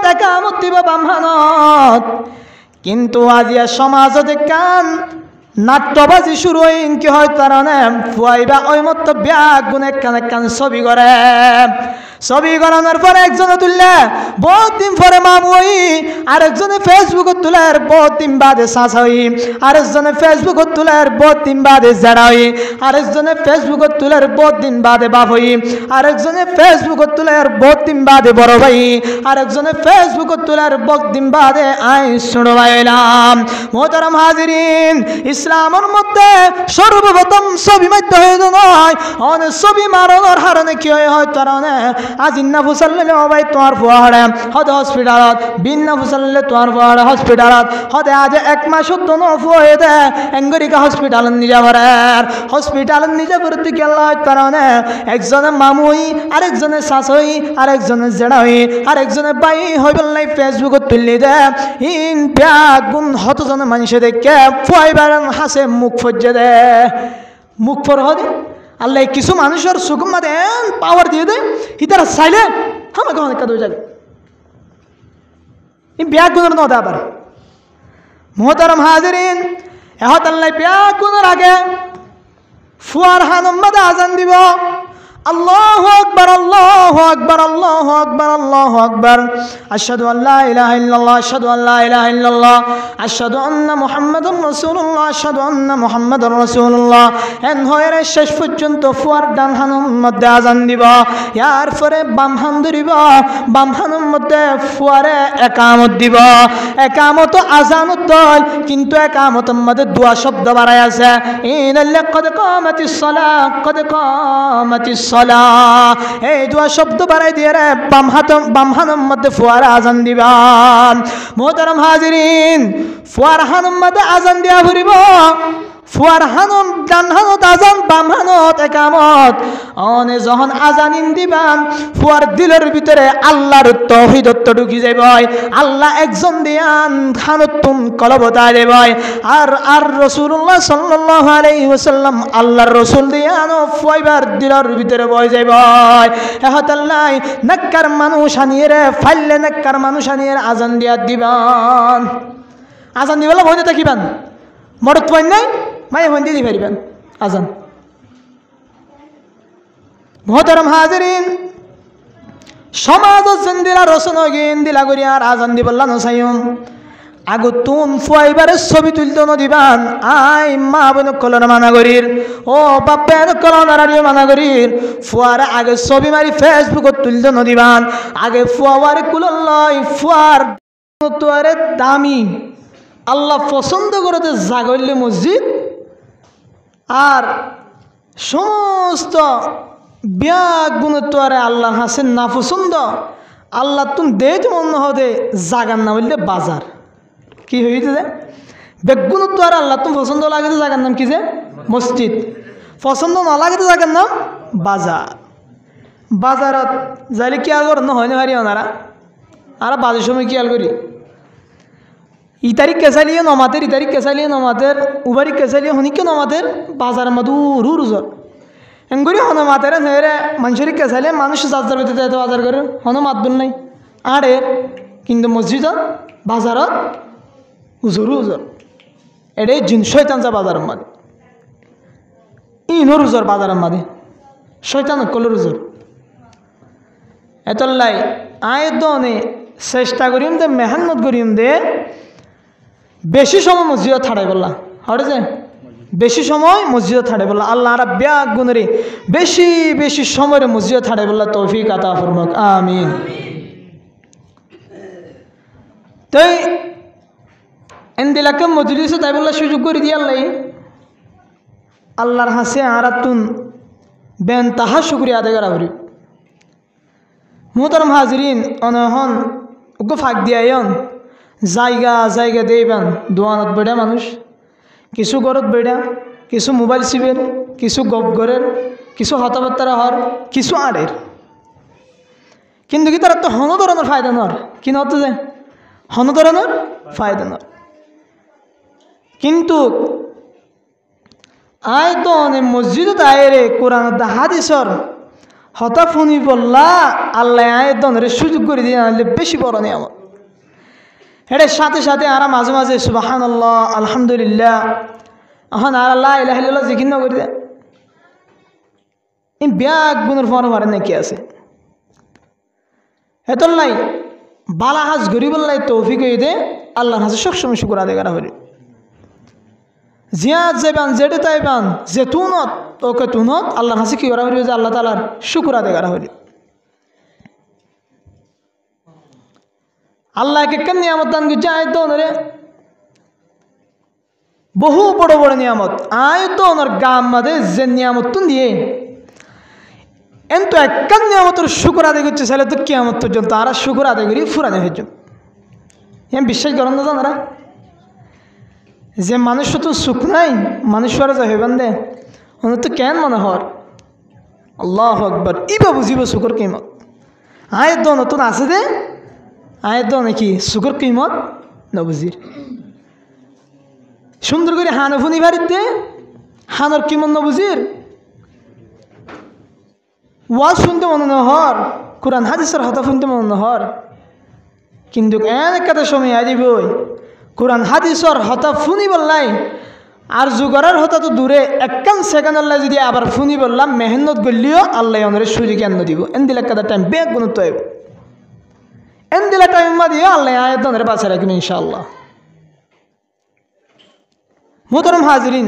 একামত দিব বামহানত কিন্তু আজিয়া সমাজত কান নাট্যবাজি শুরু হইন কি হয় কারণে ফুয়াইবা ওই মতো ব্যাগ গুনে কান ছবি করে ছবি করানোর পরে একজনে তুললে বহুত দিন পরে মামুই আরেকজনে ফেসবুকে তুলার বহুত দিন বাদে শাসাই আরেকজনে ফেসবুকে তুলার বহুত দিন বাদে জেড়াই আরেকজনে ফেসবুকে তুলার বহুত দিন বাদে বাপ হই আরেকজনে ফেসবুকে তুলার বহুত দিন বাদে বড় ভাই আরেকজনে ফেসবুকে তুলার বহুত দিন বাদে আই ছোট ভাই হইলাম মোহতারাম হাজিরিন ইসলামের মধ্যে সর্বপ্রথম ছবি মারতে হয় নয় অনেক ছবি মারানোর হারণে কি হয় কারণে আজ ইন্না ফুসাল্লে ভাই তোমার ফুয়াড়ে হতে হসপিটালত বিন্না ফুসাল্লে তোমার ফুয়াড়ে হসপিটালত হতে আজ এক মাস তো ফুয়ে দে এঙ্গরিকা হসপিটাল নিজে ভরের হসপিটাল নিজে ভর্তি গেল কারণে একজনে মামুই আরেকজনে শাশুই আরেকজনে জেড়াই আরেকজনে বাই হইবেল নাই ফেসবুকত তুললি দে ইন ব্যাগ গুণ হতজনে মানুষে দেখে ফুয়াইবার হাসে মুখ ফজ্জে দে মুখ ফর হদে আল্লাহ কিছু মানুষের সুকুম মাদে পাওয়ার দিয়ে দেয় ইতারা চাইলে আমাকে অনেক কাজ হয়ে যাবে এই ব্যাগ গুণের নদে আবার মোহতারাম হাজিরিন এহত আল্লাহ ব্যাগ গুণের আগে ফুয়ার হানম মাদে আজান দিব আল্লাহু আকবার আল্লাহু আকবার আল্লাহু আকবার আল্লাহু আকবার আশহাদু আল্লা ইলাহা ইল্লাল্লাহ আশহাদু আল্লা ইলাহা ইল্লাল্লাহ আশহাদু আন্না মুহাম্মাদুর রাসূলুল্লাহ আশহাদু আন্না মুহাম্মাদুর রাসূলুল্লাহ এন হয়ে শেষ পর্যন্ত ফুয়ার ডান হানুম মধ্যে আজান দিব ইয়ার পরে বাম হান ধরিব বাম হানুম মধ্যে ফুয়ারে একামত দিব একামত আজানত দল কিন্তু একামতের মধ্যে দোয়া শব্দ বাড়ায় আছে ইনাল্লা কদ কামাতিস সালাহ কদ কামাতিস এই দোয়া শব্দ বাড়াই দিয়ে রে বাম হানুম মধ্যে ফুয়ারে আজান দিবান মোহতারাম হাজিরিন ফুয়ার হানুম মধ্যে আজান দিয়া ঘুরিব ফুয়ার হানুম ডান হানত আজান বাম হানত একামত অনে যখন আজানিন দিবান ফুয়ার দিলের ভিতরে আল্লাহর তৌহিদত্ব ঢুকি যাইব আল্লাহ একজন দিয়ান খানুতুম কলবতা দেব আর রাসূলুল্লাহ সাল্লাল্লাহু আলাইহি ওয়াসাল্লাম আল্লাহর রাসূল দিয়ান ফুয়াইবার দিলের ভিতরে বই যাইব এহত আল্লাহ নেককার মানুষ আনিয়ে রে ফাইলে নেককার মানুষ আনিয়ে আজান দিয়া দিবান আজান দিবেলা বইতে থাকিবেন মরত পাই নাই মাই হইতে দি পারিবেন আজান মোহতারাম হাজিরিন সমাজ জিন্দিলা রসন গিন দিলা করি আর আজান দিবল্লা নসাইম আগুতুন ফুয়াইবারে ছবি তুলতে নদিবান আই মা বোন কলর মানা করির ও বাপের কলনারিও মানা করির ফুয়ার আগে ছবি মারি ফেসবুকত তুলতে নদিবান আগে ফুয়ার কুলল লয় ফুয়ার তোয়ারে দামি আল্লাহ পছন্দ করতে জাগল্য মসজিদ আর সমস্ত ব্যাগ গুণত্বরে আল্লাহ হাসেন না পছন্দ আল্লাহ তুমি দেখ মন হদে জাগার নাম বললে বাজার কি হইতে যে বেগুণত্ব আর আল্লাহ তুমি পছন্দ লাগে জাগার নাম কি যে মসজিদ পছন্দ না লাগে জাগার নাম বাজার বাজারত যাইলে কি আর করেন হয় না ভারি ওনারা আর বাজার সময় কি আল করি ই তারিখ কেসালিয়ে নমাতের ই তারিখ কেসালিয়ে নমাতের উবারি কেসালিয়ে হনিকে নমাতের বাজার মধুর রুজর এঙ্গুরি হন মাতের হেরে মানুষের কেসালিয়ে মানুষ যার ভিতরে এত বাজার করে হন মাতবুল নাই আরে কিন্তু মসজিদত বাজারত উজর উজর এটাই জিন শৈতানজা বাজারের মাঝে ইনোর উজর বাজারের মাঝে শৈতান কলর উজর এতলাই আয় দনে চেষ্টা করিম দে মেহান্নত করিম দে বেশি সময় মসজিদত থাড়াই বললা হরে যে বেশি সময় মসজিদত থাড়াই বললা আল্লাহ আর ব্যাগ গুণরে বেশি বেশি সময়ের মসজিদত থাড়াই বললা তৌফিক আতা ফরমাক আমিন তাই এন্দিলাকে মজলিসে তাই বললা সুযোগ করে দিয়ে আল্লাহ আল্লাহর হাসে আরাতুন বেন তাহা শুক্রিয়া আদায় করা করি মোহতারাম হাজিরিন অনহন ওকে ফাঁক দিয়ায়ন জায়গা জায়গা দেইবান দোয়ানত বেড়া মানুষ কিছু গরত বেড়া কিছু মোবাইল চিবের কিছু গপ গরের কিছু হতাবার্তারা হর কিছু আড়ের কিন্তু কি তারা তো হন ধরনের ফায়দা নর কি নতো যে হন ধরনের ফায়দা নর কিন্তু আয় তো মসজিদত আয় রে কোরআন হাদিসর হতা ফুনি বললা আল্লাহ আয়ের দনের সুযোগ করে দিয়ে আনলে বেশি বড় নিয়ামত। এটার সাথে সাথে আর মাঝে মাঝে সুবহানাল্লাহ আলহামদুলিল্লাহ এখন আর আল্লাহ ইলাহা ইল্লাল্লাহ জিকির না করে দেয় এই ব্যাগ গুণের ফর মারে নাকি আছে এতল নাই বালা হাজ গরিবল্লাই তৌফিক হয়ে দে আল্লাহর হাজে সবসময় শুকুর আদায় করা হইল। জিয়াদ যাইবান যেটা তাইবান যে তুনত ওকে তুনত আল্লাহর হাসি কি করা হইল যে আল্লাহ তাআলার শুকুর আদায় করা হইল। আল্লাহকে কেন নিয়ামত দান করছে আয়ত ওনারে বহু বড় বড় নিয়ামত আয়ত ওনার গাম মাঝে যে নিয়ামত তুন দিয়ে এতো এক নিয়ামতের শুকুর আদায় করছে তাহলে তো কিয়ামত পর্যন্ত আর শুকুর আদায় করি ফুরানো হয়েছে। হ্যাঁ বিশ্বাস করেন না জানারা যে মানুষ তো সুখ নাই মানুষ আর যা হইবেন দে ওনার তো কেন মনে হর আল্লাহু আকবার ইবা বুঝিব শুকুর কিমত আয়ের দ নতুন আছে দে আয়ের দ নাকি শুকুর কিমত নবুজির সুন্দর করে হানফুনি বাড়িতে হানর কিমত নবুজির ওয়াজ শুনতে মনে নহর কোরআন হাদিসের হতা শুনতে মনে নহর কিন্তু এন একটা সময় আইবই কোরআন হাদিসর হতা ফুনি বললাই আর যুগরার হতা তো দূরে একান সেকেন্ড আল্লাহ যদি আবার ফুনি বললাম মেহনত করলিও আল্লাহ ওনারে সুযোগ কেন দিব এন দিলে একটা টাইম বেগ গুণত্ব আইব এন দিলে টাইম মা দিও আল্লাহ আয়াত ওনারে বাঁচা রাখবেন ইনশাআল্লাহ। মুহতারাম হাজিরিন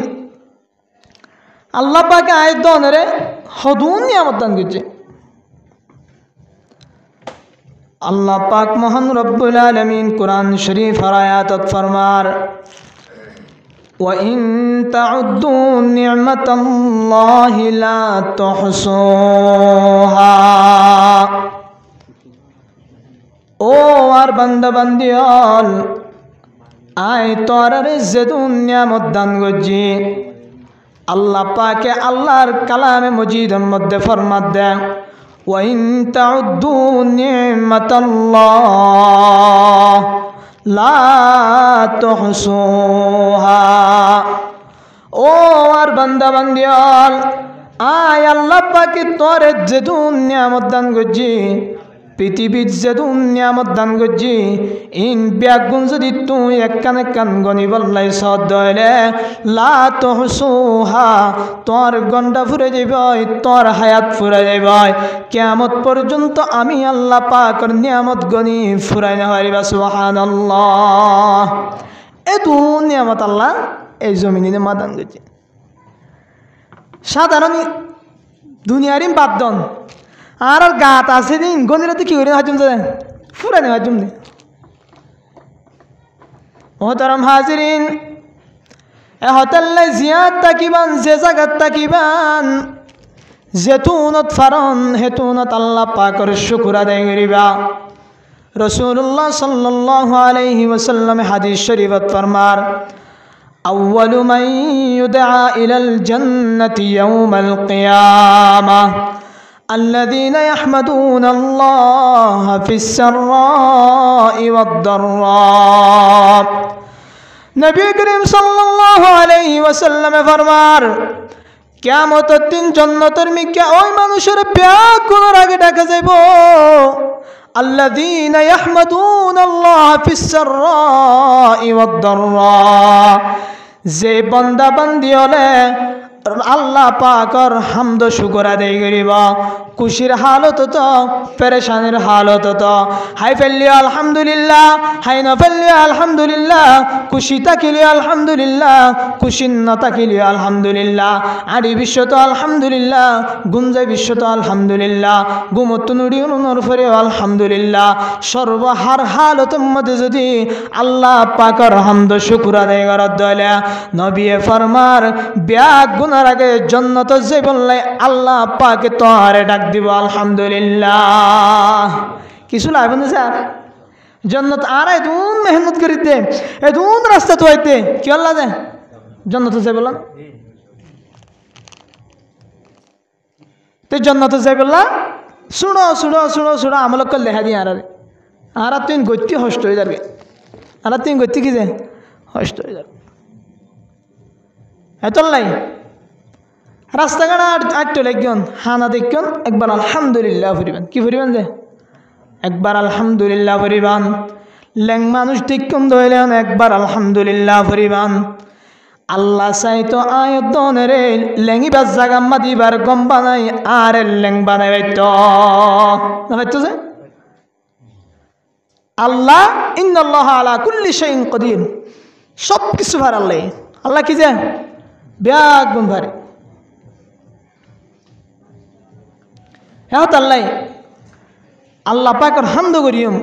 আল্লাহ পাকে আয়াত ওনারে হদুন নিয়ামত দান করছে। আল্লাহ পাক মহান রব্বুল আলামিন কুরআন শরীফ আয়াতত ফরমার ওয়া ইন তাউদ্দু নি'মাতাল্লাহি লা তুহসুহা ও আর বান্দা বান্দিয়াল আয় তোরারে যেদুন নিয়ামত দান করছি আল্লাহ পাকে আল্লাহর কালামে মজিদের মধ্যে ফরমাত দেয় وَإِن تَعُدُّوا نِعْمَةَ اللَّهِ لَا تُحْصُوهَا ও আর বান্দা বান্দিয়াল আয় আল্লাহ পাকে তোরে যেদুন নিয়ামত দান করছি পৃথিবীর যেদুন নিয়ামত দান করছি ইন ব্যাগুন যদি তুই একখান একখান গনি বললাই সদলে লা তুহসুহা তোর গন্ডা ফুরে যাইবই তোর হায়াত ফুরে যাইবই কিয়ামত পর্যন্ত আমি আল্লাহ পাকের নিয়ামত গনি ফুরাই না পারিবা সুবহানাল্লাহ। এত নিয়ামত আল্লাহ এই জমিনে মা দান করছে সাধারণ দুনিয়ারই বাদন আর গাত আছে দিন গনিরাতে কি করে হাজুম যায় ফুরানি হাজুম দে। মুহতারাম হাজিরিন এ হতাল্লা জিয়াত তাকিবান যে জায়গাত তাকিবান যেতুনত ফারন হেতুনত আল্লাহ পাকের শুকর আদায় করিবা। রাসূলুল্লাহ সাল্লাল্লাহু আলাইহি ওয়াসাল্লাম হাদিস শরীফত ফরমার আউয়ালু মান ইউদআ ইলাল জান্নাতি ইয়াউমাল কিয়ামাহ الذين يحمدون الله في السراء والضراء নবী করিম সাল্লাল্লাহু আলাইহি ওয়াসাল্লাম ফরমার কিয়ামতের দিন জান্নাতের মিকে ওই মানুষের ব্যাকুল আগে ডাকা যাইব আল্লাযীনা ইয়াহমাদুনা আল্লাহ ফিস সাররা'i ওয়াদ দাররা যে বান্দা বান্দি হলে আল্লাহ পাকর হামদ শুকর আদায় করিব খুশির হালত তো পেরেশানির হালত তো হাই ফেললি আলহামদুলিল্লাহ হাই না ফেললি আলহামদুলিল্লাহ খুশি থাকিলি আলহামদুলিল্লাহ খুশি না থাকিলি আলহামদুলিল্লাহ আরি বিশ্ব তো আলহামদুলিল্লাহ গুঞ্জাই বিশ্ব তো আলহামদুলিল্লাহ গুমত নুড়ি উনুর ফরে আলহামদুলিল্লাহ সর্বহার হালতের মধ্যে যদি আল্লাহ পাকর হামদ শুকর আদায় করার দলে নবী ফরমার ব্যাগ গুনার আগে জান্নাত যে বললে আল্লাহ পাকে তোরে ডাক দিব আলহামদুলিল্লাহ কিছু লাগবে না স্যার জান্নাত আর এদুন মেহনত করিতে এদুন রাস্তা তো হইতে কি আল্লাহ দে জান্নাত যে বললাম তো জান্নাত যে বললা শুনো শুনো শুনো শুনো আমলক লেখা দিয়ে আর তুই গতি হষ্ট হয়ে যাবে আর তুই গতি কি যে হষ্ট হয়ে যাবে এত নাই রাস্তাঘাট আটটো লাগন হানা দেখুন একবার আলহামদুলিল্লাহ ফুরিবান কি ফুরিবান যে একবার আলহামদুলিল্লাহ ফুরিবান ল্যাং মানুষ দেখুন ধরলেন একবার আলহামদুলিল্লাহ ফুরিবান আল্লাহ চাইতো আয়তনের লেঙিবার জাগা মাদিবার গম বানাই আর লেং বানাই বাইতো না বাইতো যে আল্লাহ ইন্নাল্লাহ আলা কুল্লি শাইইন কদির সব কিছু ভার আল্লাহ আল্লাহ কি যে ব্যাগ গুণ ভারে হ্যাঁ আল্লাহ আল্লাহ পাকর হামদ করিম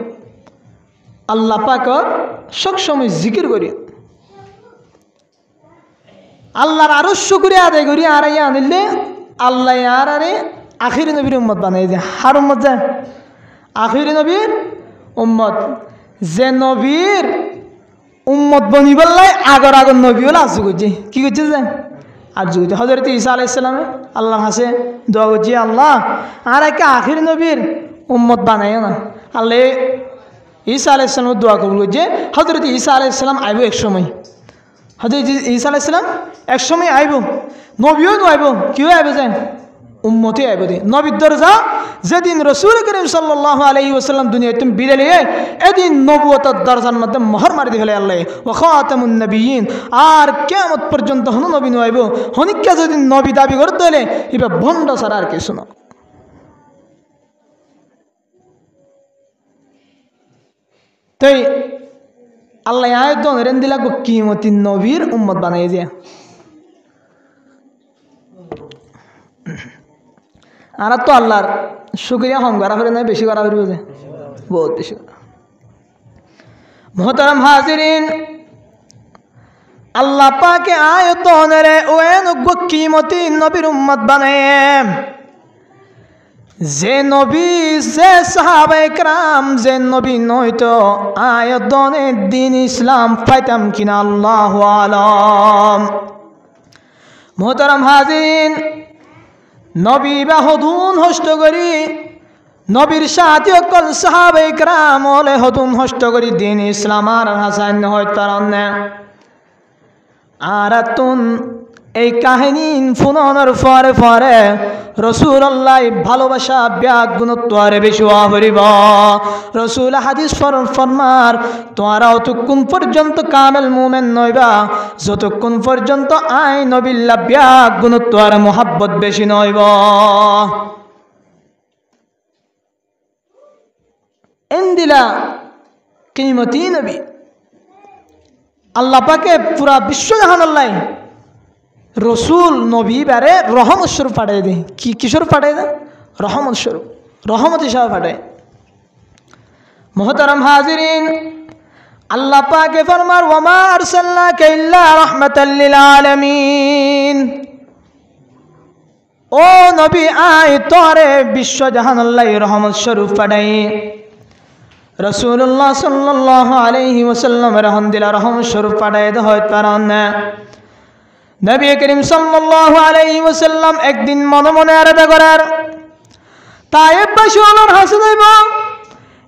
আল্লাহ পাকর সবসময় জিকির করিম আল্লাহর আরো শুকরিয়া আদায় করি আর ইয়া আনিলে আল্লাহ আর আরে আখিরি নবীর উম্মত বানাই যে হার উম্মত যে আখিরি নবীর উম্মত যে নবীর উম্মত বনিবল্লাই আগর আগর নবী হল আজ করছে কি করছে যে আর যুগতে হজরত ঈসা আলাইহিস সালামে আল্লাহর কাছে দোয়া করছে আল্লাহ আর একে আখিরি নবীর উম্মত বানাইও না আল্লাহ ঈসা আলাইহিস সালামের দোয়া কবুল করছে হজরত ঈসা আলাইহিস সালাম আইব এক সময় হজরত ঈসা আলাইহিস সালাম এক সময় আইব নবীও আইব কেউ আইব যায় উম্মতে আইব দে নবীর দরজা যেদিন রসুল করিম সাল্লাল্লাহু আলাইহি ওয়াসাল্লাম দুনিয়ায় তুমি বিদায় লিয়ে এদিন নবুয়তের দরজার মধ্যে মোহর মারি দিয়ে ফেলে আল্লাহ ওয়া খাতামুন নবিয়্যিন আর কিয়ামত পর্যন্ত হন নবী আইব হনিকা যদি নবী দাবি করতে হলে এবার ভণ্ড ছাড়া আর কিছু না তাই আল্লাহ আয়াত রেন দিলা কিমতি নবীর উম্মত বানাই যে আর তো আল্লাহর শুকরিয়া কম করা ফেলে নয় বেশি করা ফেলব যে বহুত বেশি মোহতারাম হাজিরিন আল্লাহ পাকে আয়াত রে ওয়েন কিমতি নবীর উম্মত বানায় যে নবী যে সাহাবায়ে কেরাম যে নবী নয়তো আয়াতনে দিন ইসলাম পাইতাম কিনা আল্লাহু আলাম মোহতারাম হাজিরিন নবী বা হদুন হস্ত করি নবীর সাথে অকল সাহাবায়ে কেরাম ওলে হদুন হস্ত করি দিন ইসলাম আর হাসান হয় তারান্নে আর তুন এই কাহিনী ফুননের পরে পরে রসুল্লাহ ভালোবাসা ব্যাগ গুণত্বরে বেশি হরিব রসুল হাদিস ফরমার তোমরা অতক্ষণ পর্যন্ত কামেল মুমেন নইবা যতক্ষণ পর্যন্ত আই নবিল্লা ব্যাগ গুণত্বর মোহাব্বত বেশি নইব এন্দিলা কিমতি নবী আল্লাহ পাকে পুরা বিশ্ব জাহান আল্লাহ রসুল নবী বারে রহমত স্বরূপ পাঠাই দেয় কি কিশোর পাঠাই দেয় রহমত স্বরূপ রহমত হিসাবে পাঠায় মোহতারাম হাজিরিন আল্লাহ পাকে ফরমার ওয়ামা আরসালনাকা ইল্লা রাহমাতাল লিল আলামিন ও নবী আয় তোরে বিশ্ব জাহান আল্লাহ রহমত স্বরূপ পাঠাই রাসূলুল্লাহ সাল্লাল্লাহু আলাইহি ওয়াসাল্লাম রহম দিলা রহমত স্বরূপ পাঠাই দে হয় তারান নবী করিম সাল্লাল্লাহু আলাইহি ওয়াসাল্লাম একদিন মনে মনে আরাধনা করার তায়েব বাসীর হাসি দেব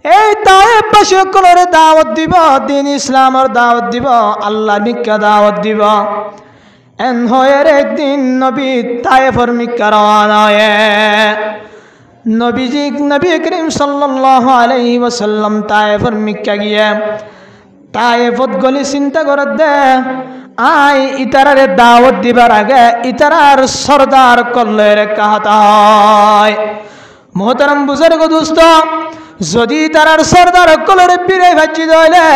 এই তায়েব বাসী সকলের দাওয়াত দিব দিন ইসলামের দাওয়াত দিব আল্লাহর মিক্কা দাওয়াত দিব এন হয়ের একদিন নবী তায়েফের মিক্কা রওনা হয় নবী করিম সাল্লাল্লাহু আলাইহি ওয়াসাল্লাম তায়েফের মিক্কা গিয়ে তায়েফত গলি চিন্তা করে দে আই ইতারারে দাওয়াত দিবার আগে ইতারার সরদার কল্লের কাহাতায় মোহতারাম বুজুর্গ দোস্ত যদি তারার সরদার কলের বিরে ভাজি দইলে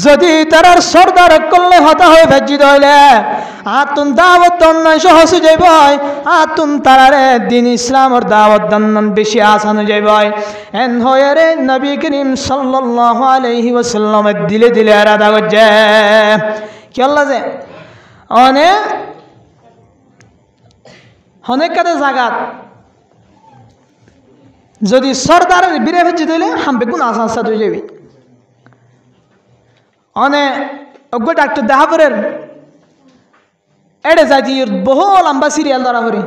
যদি তারার সরদার কল্লে হতা হয়ে ভাজি দইলে আতুন দাওয়াত দন্নান সহজ যাইব আতুন তারারে দিন ইসলামের দাওয়াত দন্নান বেশি আসান যাইব এন হয়ে রে নবী করিম সাল্লাল্লাহু আলাইহি ওয়াসাল্লাম দিলে দিলে আরাধা করছে কি আল্লাহ যে অনেক কাদের জাগাত যদি সরদারের বিরে ভেজি দিলে হামবে কোন আশা আশা হয়ে যাবি অজ্ঞ ডাক্তার দেহাপুরের এড়ে যাই বহু লম্বা সিরিয়াল ধরা করি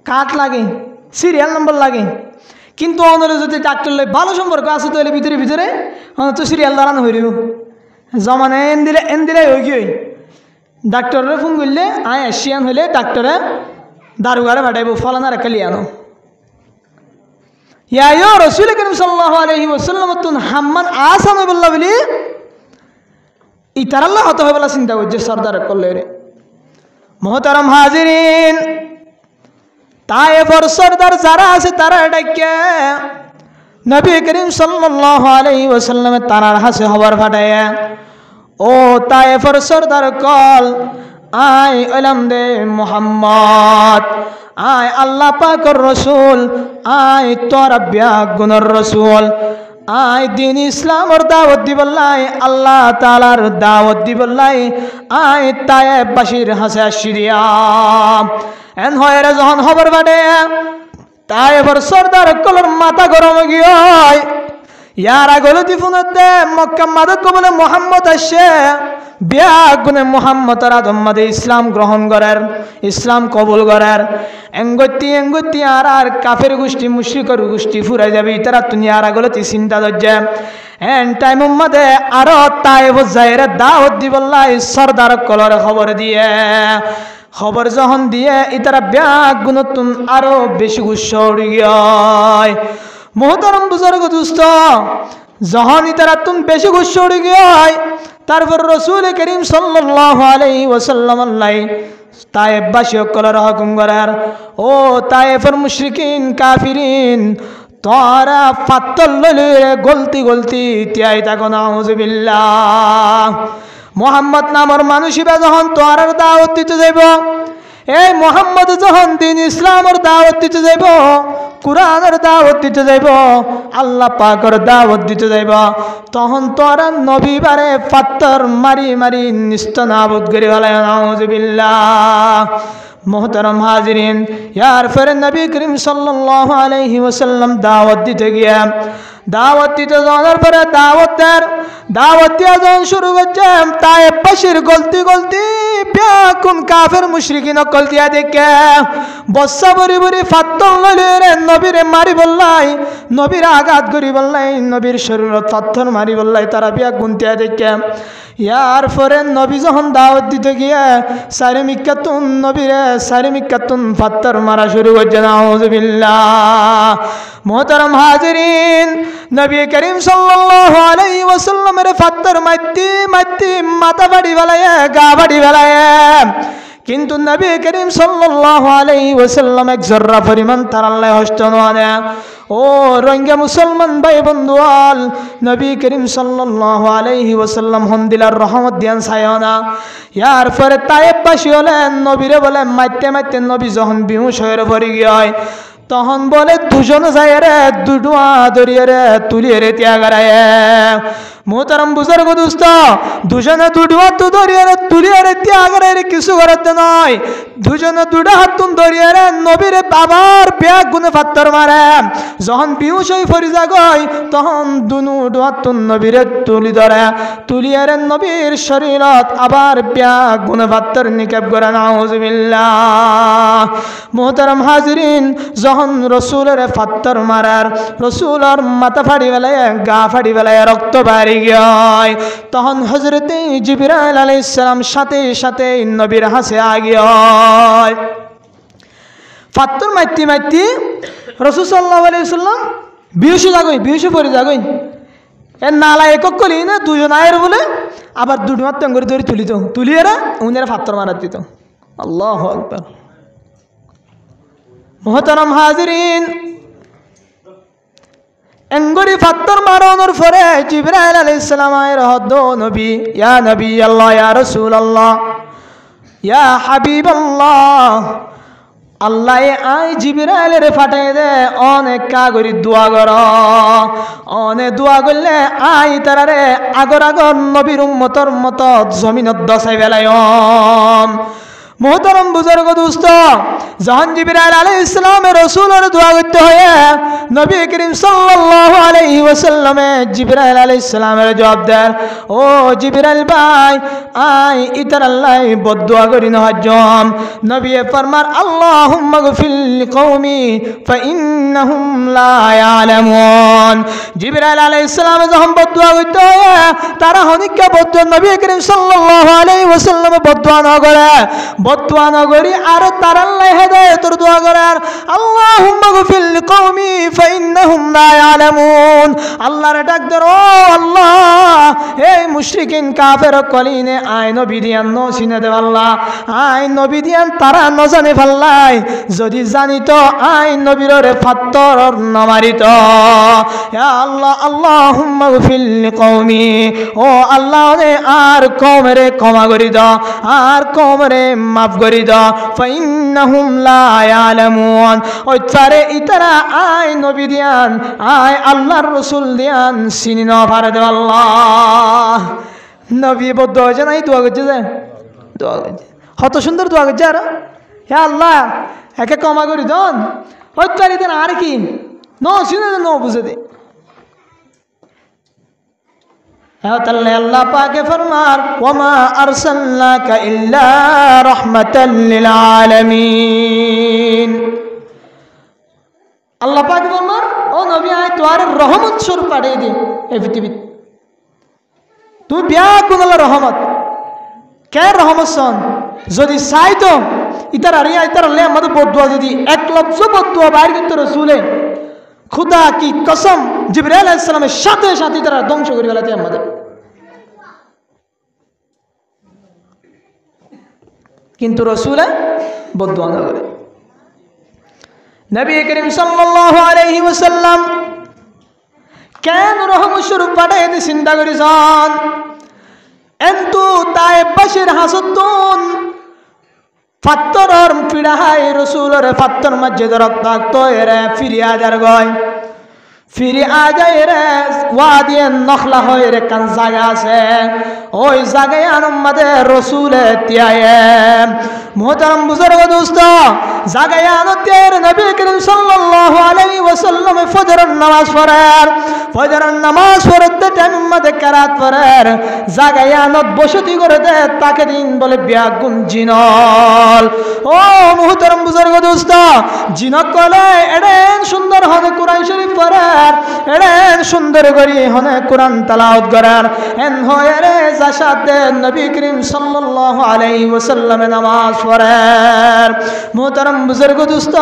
কাঠ লাগে সিরিয়াল নম্বর লাগে কিন্তু অনরে যদি ডাক্তার লই ভালো সম্পর্ক আছে তাহলে ভিতরে ভিতরে তো সিরিয়াল ধরানো হয়ে যাব জমানে এন দিলে হয়ে গিয়ে ডাক্তারে ফোন করলে আয় এশিয়ান হলে ডাক্তারে দারুগারে পাঠাইব ফলানার একটা লিয়ানো ইয়া রসুল করিম সাল্লাল্লাহু আলাইহি ওয়াসাল্লাম তুন হাম্মান আসামে বললা বলি ইতারাল্লাহ হতে হবে বলা চিন্তা করছে সর্দার করলে রে মোহতারাম হাজিরিন তায়েফের সর্দার যারা আছে তারা ডাকে নবী করিম সাল্লাল্লাহু আলাইহি ওয়াসাল্লাম তারার হাসে খবর পাঠায় ও তায়েফের সর্দার কল আয় ওলাম দে মুহাম্মদ আয় আল্লাহ পাকের রসুল আয় তোর ব্যাগুনের রসুল আয় দিন ইসলামর দাওয়াত দিবল্লাই আল্লাহ তাআলার দাওয়াত দিবল্লাই আয় তায়েফবাসীর হাসে আসিয়া এন হয় রে যখন খবর বাটে তায়েফের সর্দার কলর মাথা গরম গিয়ে ইয়ার আগলতি ফোনতে মক্কা মাদক বলে মোহাম্মদ আসছে ব্যাগুনে মোহাম্মদ আদম্মাদে ইসলাম গ্রহণ করার ইসলাম কবুল করার এঙ্গতি আর কাফের গোষ্ঠী মুশরিকের গোষ্ঠী ফুরাই যাবে তারা তুমি আর আগলতি চিন্তা করছে এন টাইম মধ্যে আরো তায়েফ যাইরে দাওয়াত দিবল্লাই সর্দার কলর খবর দিয়ে খবর যখন দিয়ে ইতারা ব্যাগুনতুন আরো বেশি গুচ্ছা উড়ি গিয়ে মোহতারম বুজুর্গ দোস্ত যখন ইতারা তুম বেশি গুচ্ছা উড়ি গিয়ে তারপর রসুল করিম সাল্লাল্লাহু আলাইহি ওয়াসাল্লাম আল্লাহ তায়েফবাসী কলর হুকুম করার ও তায়েফের মুশরিকিন কাফিরিন তোরা ফাত্তল লইলে গলতি তিয়াই তাকো নাউযুবিল্লাহ মোহাম্মদ নামর মানুষিবা যখন তোর দাওয়াত দিতে যাইব এই মোহাম্মদ যখন দিন ইসলামের দাওয়াত দিতে যাইব কুরআনের দাওয়াত দিতে যাইব আল্লাহ পাকের দাওয়াত দিতে যাইব তখন তোরা নবী বারে পাত্তর মারি নিস্তনাবুদ করে বলে নাউযুবিল্লাহ মোহতারাম হাজিরিন ইয়ার ফের নবী করিম সাল্লাল্লাহু আলাইহি ওয়াসাল্লাম দাওয়াত দিতে গিয়া দাওয়াত দিতে যাওয়ার পরে দাওয়াত দিয়া যখন শুরু করছে তায়েফবাসীর গলতি ব্যাকুন কাফের মুশরিকিন কল দিয়া দেখে বস্তা বরি ফাত্তল লইলে নবীরে মারি বললাই নবীর আঘাত করি বললাই নবীর শরীরত পাথর মারি বললাই তারা ব্যাকুন দিয়া দেখে ইয়ার পরে নবী যখন দাওয়াত দিতে গিয়ে সারি মিকাতুন পাথর মারা শুরু করছে নাউযুবিল্লাহ মোহতারাম হাজিরিন নবী করিম সাল্লাল্লাহু আলাইহি ওয়াসাল্লামের পাথর মারতি মাথা বাড়ি বেলায় গা বাড়ি বেলায় কিন্তু নবী করিম সাল্লাল্লাহু আলাইহি ওয়াসাল্লাম এক জর্রা পরিমাণ তার আল্লাহ হস্ত না ও রঙ্গা মুসলমান ভাই বন্ধুয়াল নবী করিম সাল্লাল্লাহু আলাইহি ওয়াসাল্লাম হন্দিলার রহমত দিয়ান ছায়না ইয়ার পরে তায়েফবাসী হলেন নবীরে বলে মারতে নবী যখন বেহুশ হয়ে পড়ে গিয়ে তখন বলে দুজন যায় রে দুডুয়া দরিয়ে রে তুলিয়ে রে ত্যাগারায় মোহতারাম বুজুর্গ দোস্ত দুজনে দুডুয়া তো দরিয়ে রে তুলিয়ে রে ত্যাগারায় কিছু করতে নয় দুজনে দুডা হাত দরিয়ে রে নবীরে বাবার ব্যাগ গুনে পাথর মারে যখন বেহুশ হয়ে পড়ি যাগয় তখন দুনু ডুয়াতুন নবীরে তুলিয়ে রে নবীর শরীরত আবার ব্যাগ গুনে পাথর নিক্ষেপ করে নাউযুবিল্লাহ মোহতারাম হাজিরিন যখন রসুলের পাথর মারার রসুলের মাথা ফাড়ি বেলায় গা ফাড়ি বেলায় রক্ত বাড়ি গিয়ে তখন হযরতে জিবরাইল আলাইহিস সালাম সাথে নবীর হাসে আগিয়ে পাথর মারতি রাসূল সাল্লাল্লাহু আলাইহি ওয়াসাল্লাম বেহুশ পড়ে যাগই এর নালা একক কলি না দুজন আয়ের বলে আবার দুটো মাত্র করে তুলিয়ে উনারা পাথর মারার দিত আল্লাহু আকবার মোহতারাম হাজিরিন এঙ্গরি পাথর মারানোর পরে জিবরাইল আলাইহিস সালাম এর হদ নবী আল্লাহ ইয়া রাসূলুল্লাহ ইয়া হাবিবাল্লাহ আল্লাহ আই জিবরাইলের ফাটাই দে অনেক কাগরি দোয়া কর অনেক দোয়া করলে আই তারারে আগর নবীর উম্মতর মত জমিনত দসাই বেলায় মোহতরম বুজুর্গ দোস্ত, যখন জিবরাইল আলাইহিস সালামের রাসূলের দোয়া করতে হয়, নবী করিম সাল্লাল্লাহু আলাইহি ওয়াসাল্লামে জিবরাইল আলাইহিস সালামের জবাব দেন, ও জিবরাইল ভাই, আই ইতার আল্লাহ বদদুয়া করি না হজম। নবী ফরমার, আল্লাহুম্মা গফির লিকওমি ফাইন্নাহুম লা ইয়ালামুন। জিবরাইল আলাইহিস সালাম যখন বদদুয়া করতে হয়, তারা হনিকা বদদুয়া নবী করিম সাল্লাল্লাহু আলাইহি ওয়াসাল্লামে বদদুয়া না করে, বদদুয়া না করি আর তার আল্লাহ হেদায়েতের দোয়া করার, আল্লাহুম্মা গফির লিকওমি ফাইন্নাহুম লা ইয়ালামুন। আল্লাহর ডাক দেন, ও আল্লাহ, এই মুশরিকিন কাফের কলিনে আই নবী দিয়ান ন চিনে দে আল্লাহ, আই নবী দিয়ান তারা ন জানে ফাল্লাই, যদি জানিত আই নবীরে ফাত্তর নমারিত। ইয়া আল্লাহ, আল্লাহুম্মা গফির লিকওমি, ও আল্লাহ রে আর কওমেরে ক্ষমা করি দাও, আর কওমেরে মাফ করি দাও, ফাইন্নাহুম লা ইয়ালামুন। ওই তারে ইতারা আই নবী দিয়ান, আই আল্লাহর রাসূল দিয়ান চিনি না পারে দে আল্লাহ। নবী বদদুয়া হয়েছে না, এই দোয়া করছে যে দোয়া করছে, কত সুন্দর দোয়া করছে। আর হে আল্লাহ, একে ক্ষমা করি দন, ওই তারি দেন আর কি ন চিনে ন বুঝে দে। আল্লাহ পাকে ফরমার, ওয়ামা আরসালনাকা ইল্লা রাহমাতাল লিল আলামিন। আল্লাহ পাক ফরমার, ও নবী, আয় তোর রহমত স্বরূপ পাঠিয়ে দে এই পৃথিবীত। তুই ব্যাকুল আল্লাহ রহমত, কে রহমত সন যদি চাই তো ইতার আরিয়া ইতার আল্লাহ আমাদের বদদুয়া যদি এক লফজ বদদুয়া বাইর করতে রসুলে খুদা কি কসম, জিবরাইল আলাইহিস সালামের সাথে সাথে তারা ধ্বংস করে ফেলাতে আমাদের। কিন্তু রসুলে বদদুয়া না করে। নবী করিম সাল্লাল্লাহু আলাইহি ওয়াসাল্লাম কেন রহমত স্বরূপ পাঠাইতে চিন্তা করেছেন? এন্তু তায়েববাসীর হাসুদ্দুন ফাত্তরর পিড়াহাই রসুলের ফাত্তর মসজিদ রক্তাক্ত এরে ফিরে আজার গয়, ফিরে আজায় রে ওয়াদিয়ে নখলা হয়ে রে কান জায়গা আছে, ওই জায়গায় আনম্মাদের রসুলে তিয়ায়ে। মোহতারাম বুজুর্গ দোস্ত, জায়গায় আনতের নবী করিম সাল্লাল্লাহু আলাইহি ওয়াসাল্লাম ফজরের নামাজ পড়েন, ফজরের নামাজ পড়তে টাইম মধ্যে কেরাত পড়েন, জায়গায় আনত বসতি করে দে তাকে দিন বলে ব্যাগুন জিনল। ও মোহতারাম বুজুর্গ দোস্ত, জিনক কলে এডেন সুন্দর হনে কুরআন শরীফ পড়ার, এডেন সুন্দর করি হনে কুরআন তেলাওয়াত করার, এন হয় রে জাসাতে নবী করিম সাল্লাল্লাহু আলাইহি ওয়াসাল্লামে নামাজ পড়েন। মোহতারাম বুজুর্গ দোস্ত,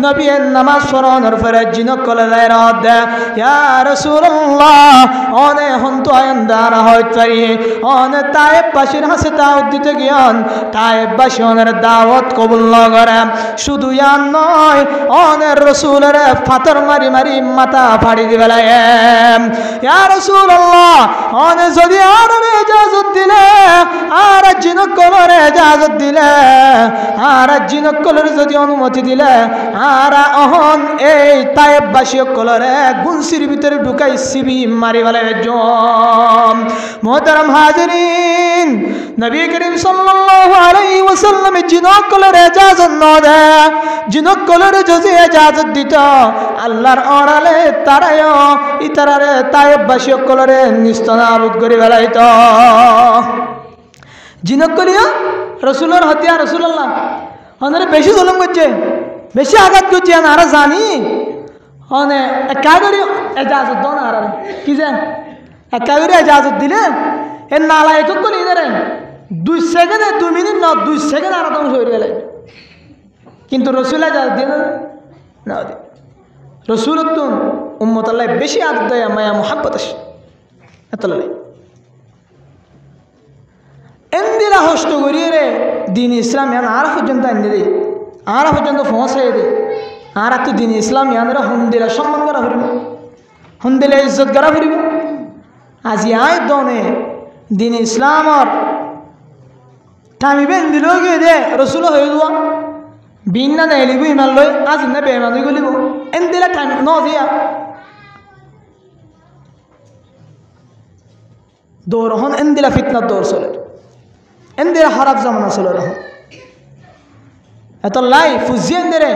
নবী নামাজ পড়ানোর পরে জিনক কলে রাত দে, ইয়া রাসূলুল্লাহ, অনে হন্ত আয়ন্দানা হইতে পারি, অনে তায়েববাসীর হাসে দাওয়াত দিতে গিয়ান তায়েববাসী অনের দাওয়াত কবুল না করে, শুধু ইয়ান নয় অনের রসুলের ফাতর মারি মারি মাথা ফাড়ি দিবে লাগে। ইয়া রাসূলুল্লাহ, অনে যদি আর ইজাজত দিলে, আর জিনক কলর ইজাজত দিলে, আর জিনক কলর যদি অনুমতি দিলে, আর অহন এই তায়েববাসী কলরে গুনসির ভিতরে ঢুকাই সিবি মারি বলে জম। মোহতারাম হাজিরিন, নবী করিম সাল্লাল্লাহু আলাইহি ওয়াসাল্লাম জিনক কলর ইজাজত না দে, জিনক কলর যদি ইজাজত দিত আল্লাহর অড়ালে তারায়ও ইতারারে তায়েববাসী কলরে নিস্তনাবুদ করে বেলাইত। জিনক কলিয়া রসুলের হতিয়া রসুল্লাহ অনেক বেশি জুলুম করছে, বেশি আঘাত করছে, আরা জানি অনে একা করে এজাজত দাও না, আর কি যে একা করে এজাজত দিলে এ নালা এক কলি ধরে 2 সেকেন্ডে 2 মিনিট না 2 সেকেন্ড আর ধ্বংস হয়ে গেলে। কিন্তু রসুল এজাজত দিল না, রসুল তো উম্মত আল্লাহ বেশি আদর দেয়, মায়া মোহাব্বত আসে এত লাগে। এন্দিরা হস্ত করিয়ে রে দিন ইসলাম ইয়ান আর পর্যন্ত এনে দেয়, আর পর্যন্ত পৌঁছাই দেয়, আর তো দিন ইসলাম ইয়ানরা হুন্দিলা সম্মান করা ফুরিব, হুন্দিলা ইজ্জত করা ফুরিব। আজি আয় দনে দিন ইসলামর থামিবেন দিল গিয়ে দে রসুল হয়ে যাওয়া বিন না নেলিব ইমান লই আজি না বেমানি গলিব এন্দিলা টাইম ন দিয়া দৌড় হন এন্দিলা ফিতনা দৌড় চলে, এন্দিরা খারাপ জামানা চলে রহন। এত লাই ফুজিয়েন দেরে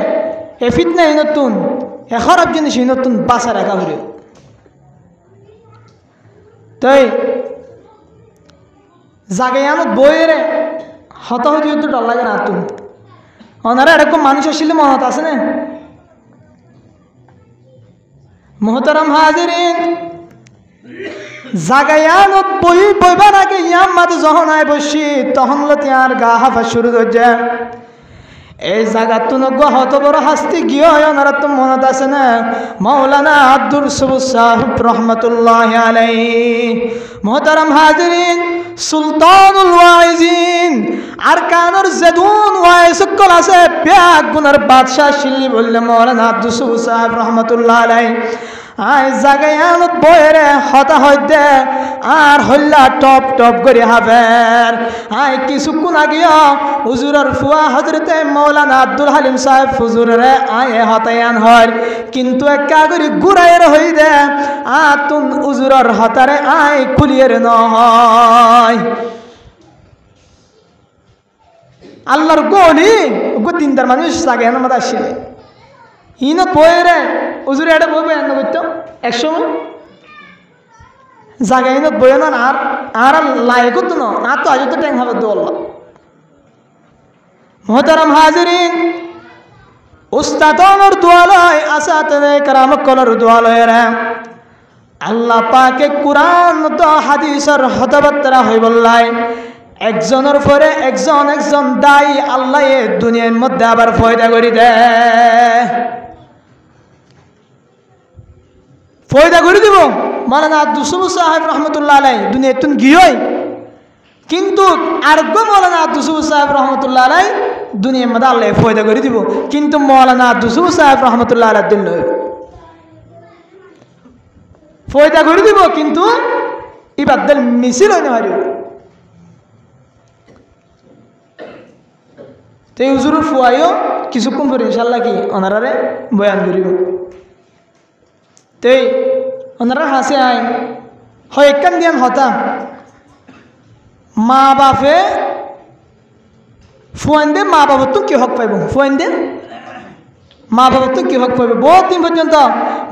এ ফিতনা নতুন এ খারাপ জিনিস নতুন বাসা রাখা হইল তাই জাগায়ানত বইরে হতাহতি হতে ডর লাগে না তুন ওনারা এরকম মানুষ আসলে মনত আছে না মোহতারাম হাজিরিন জাগায়ানত বইবার আগে ইয়াম মাতে যখন আয় বসি তখন লতি আর গা হাফা শুরু হয়ে যায় এই জায়গা তুনগ হত বড় হাস্তি গিয়ে ওনারা তো মনত আছে না মাওলানা আব্দুল সবুজ সাহেব রহমতুল্লাহ আলাইহি মোহতারাম হাজিরিন সুলতানুল ওয়াইজিন আর কানোর জেদুন ওয়াইজ কল আছে প্যাক গুনার বাদশাহ শিল্লি বললে মাওলানা আব্দুল সবুজ সাহেব রহমতুল্লাহ আলাইহি আয় জাগায়ানত বইরে হতা হইতে আর হল্লা টপ টপ করে হাবের আয় কিছুক্ষণ আগিয়া হুজুরের ফুয়া হজরতে মৌলানা আব্দুল হালিম সাহেব হুজুরের আয় হতায়ান হয় কিন্তু একা করে ঘুরাইয়ের হই দে তুন হুজুরের হতারে আয় খুলিয়ের নয় আল্লাহর গলি তিনটার মানুষ জাগায়ানের মধ্যে আসছিল ইন বইরে হুজুরে এটা বই বয়ান করতো একসময় জাগাইনত বই না আর লাই করতো না আর তো আজ তো ট্যাং হবে তো আল্লাহ মোহতারাম হাজিরিন উস্তাদর দোয়ালয় আসাতে কারামকলর দোয়ালয়েরা আল্লাহ পাকে কুরআন তো হাদিসের হতবাত্রা হই বললাই একজনের পরে একজন দায়ী আল্লাহ এ দুনিয়ার মধ্যে আবার ফয়দা করে দেয় ফয়দা করে দিব মাওলানা আব্দুল সবুজ সাহেব রহমতুল্লাহ আলাইহি দুনিয়া তুন গিয়ে কিন্তু আরেকগো মাওলানা আব্দুল সবুজ সাহেব রহমতুল্লাহ আলাইহি দুনিয়ার মধ্যে আল্লাহ ফয়দা করে দিব কিন্তু মাওলানা আব্দুল সবুজ সাহেব রহমতুল্লাহ আলাইহি দিন ফয়দা করে দিব কিন্তু ইবাদত মিছিল হইতে পারিব তো এই হুজুরের ফুয়াইও কিছুক্ষণ পরে ইনশাল্লাহ কি ওনারারে বয়ান করিব তেই ওনারা হাসে আয় হয় একখান দিয়ান হতা মা বাপে ফুয়ান দে মা বাবার তো কি হক পাইব ফুয়ান দে মা বাবার তো কি হক পাইব বহুত দিন পর্যন্ত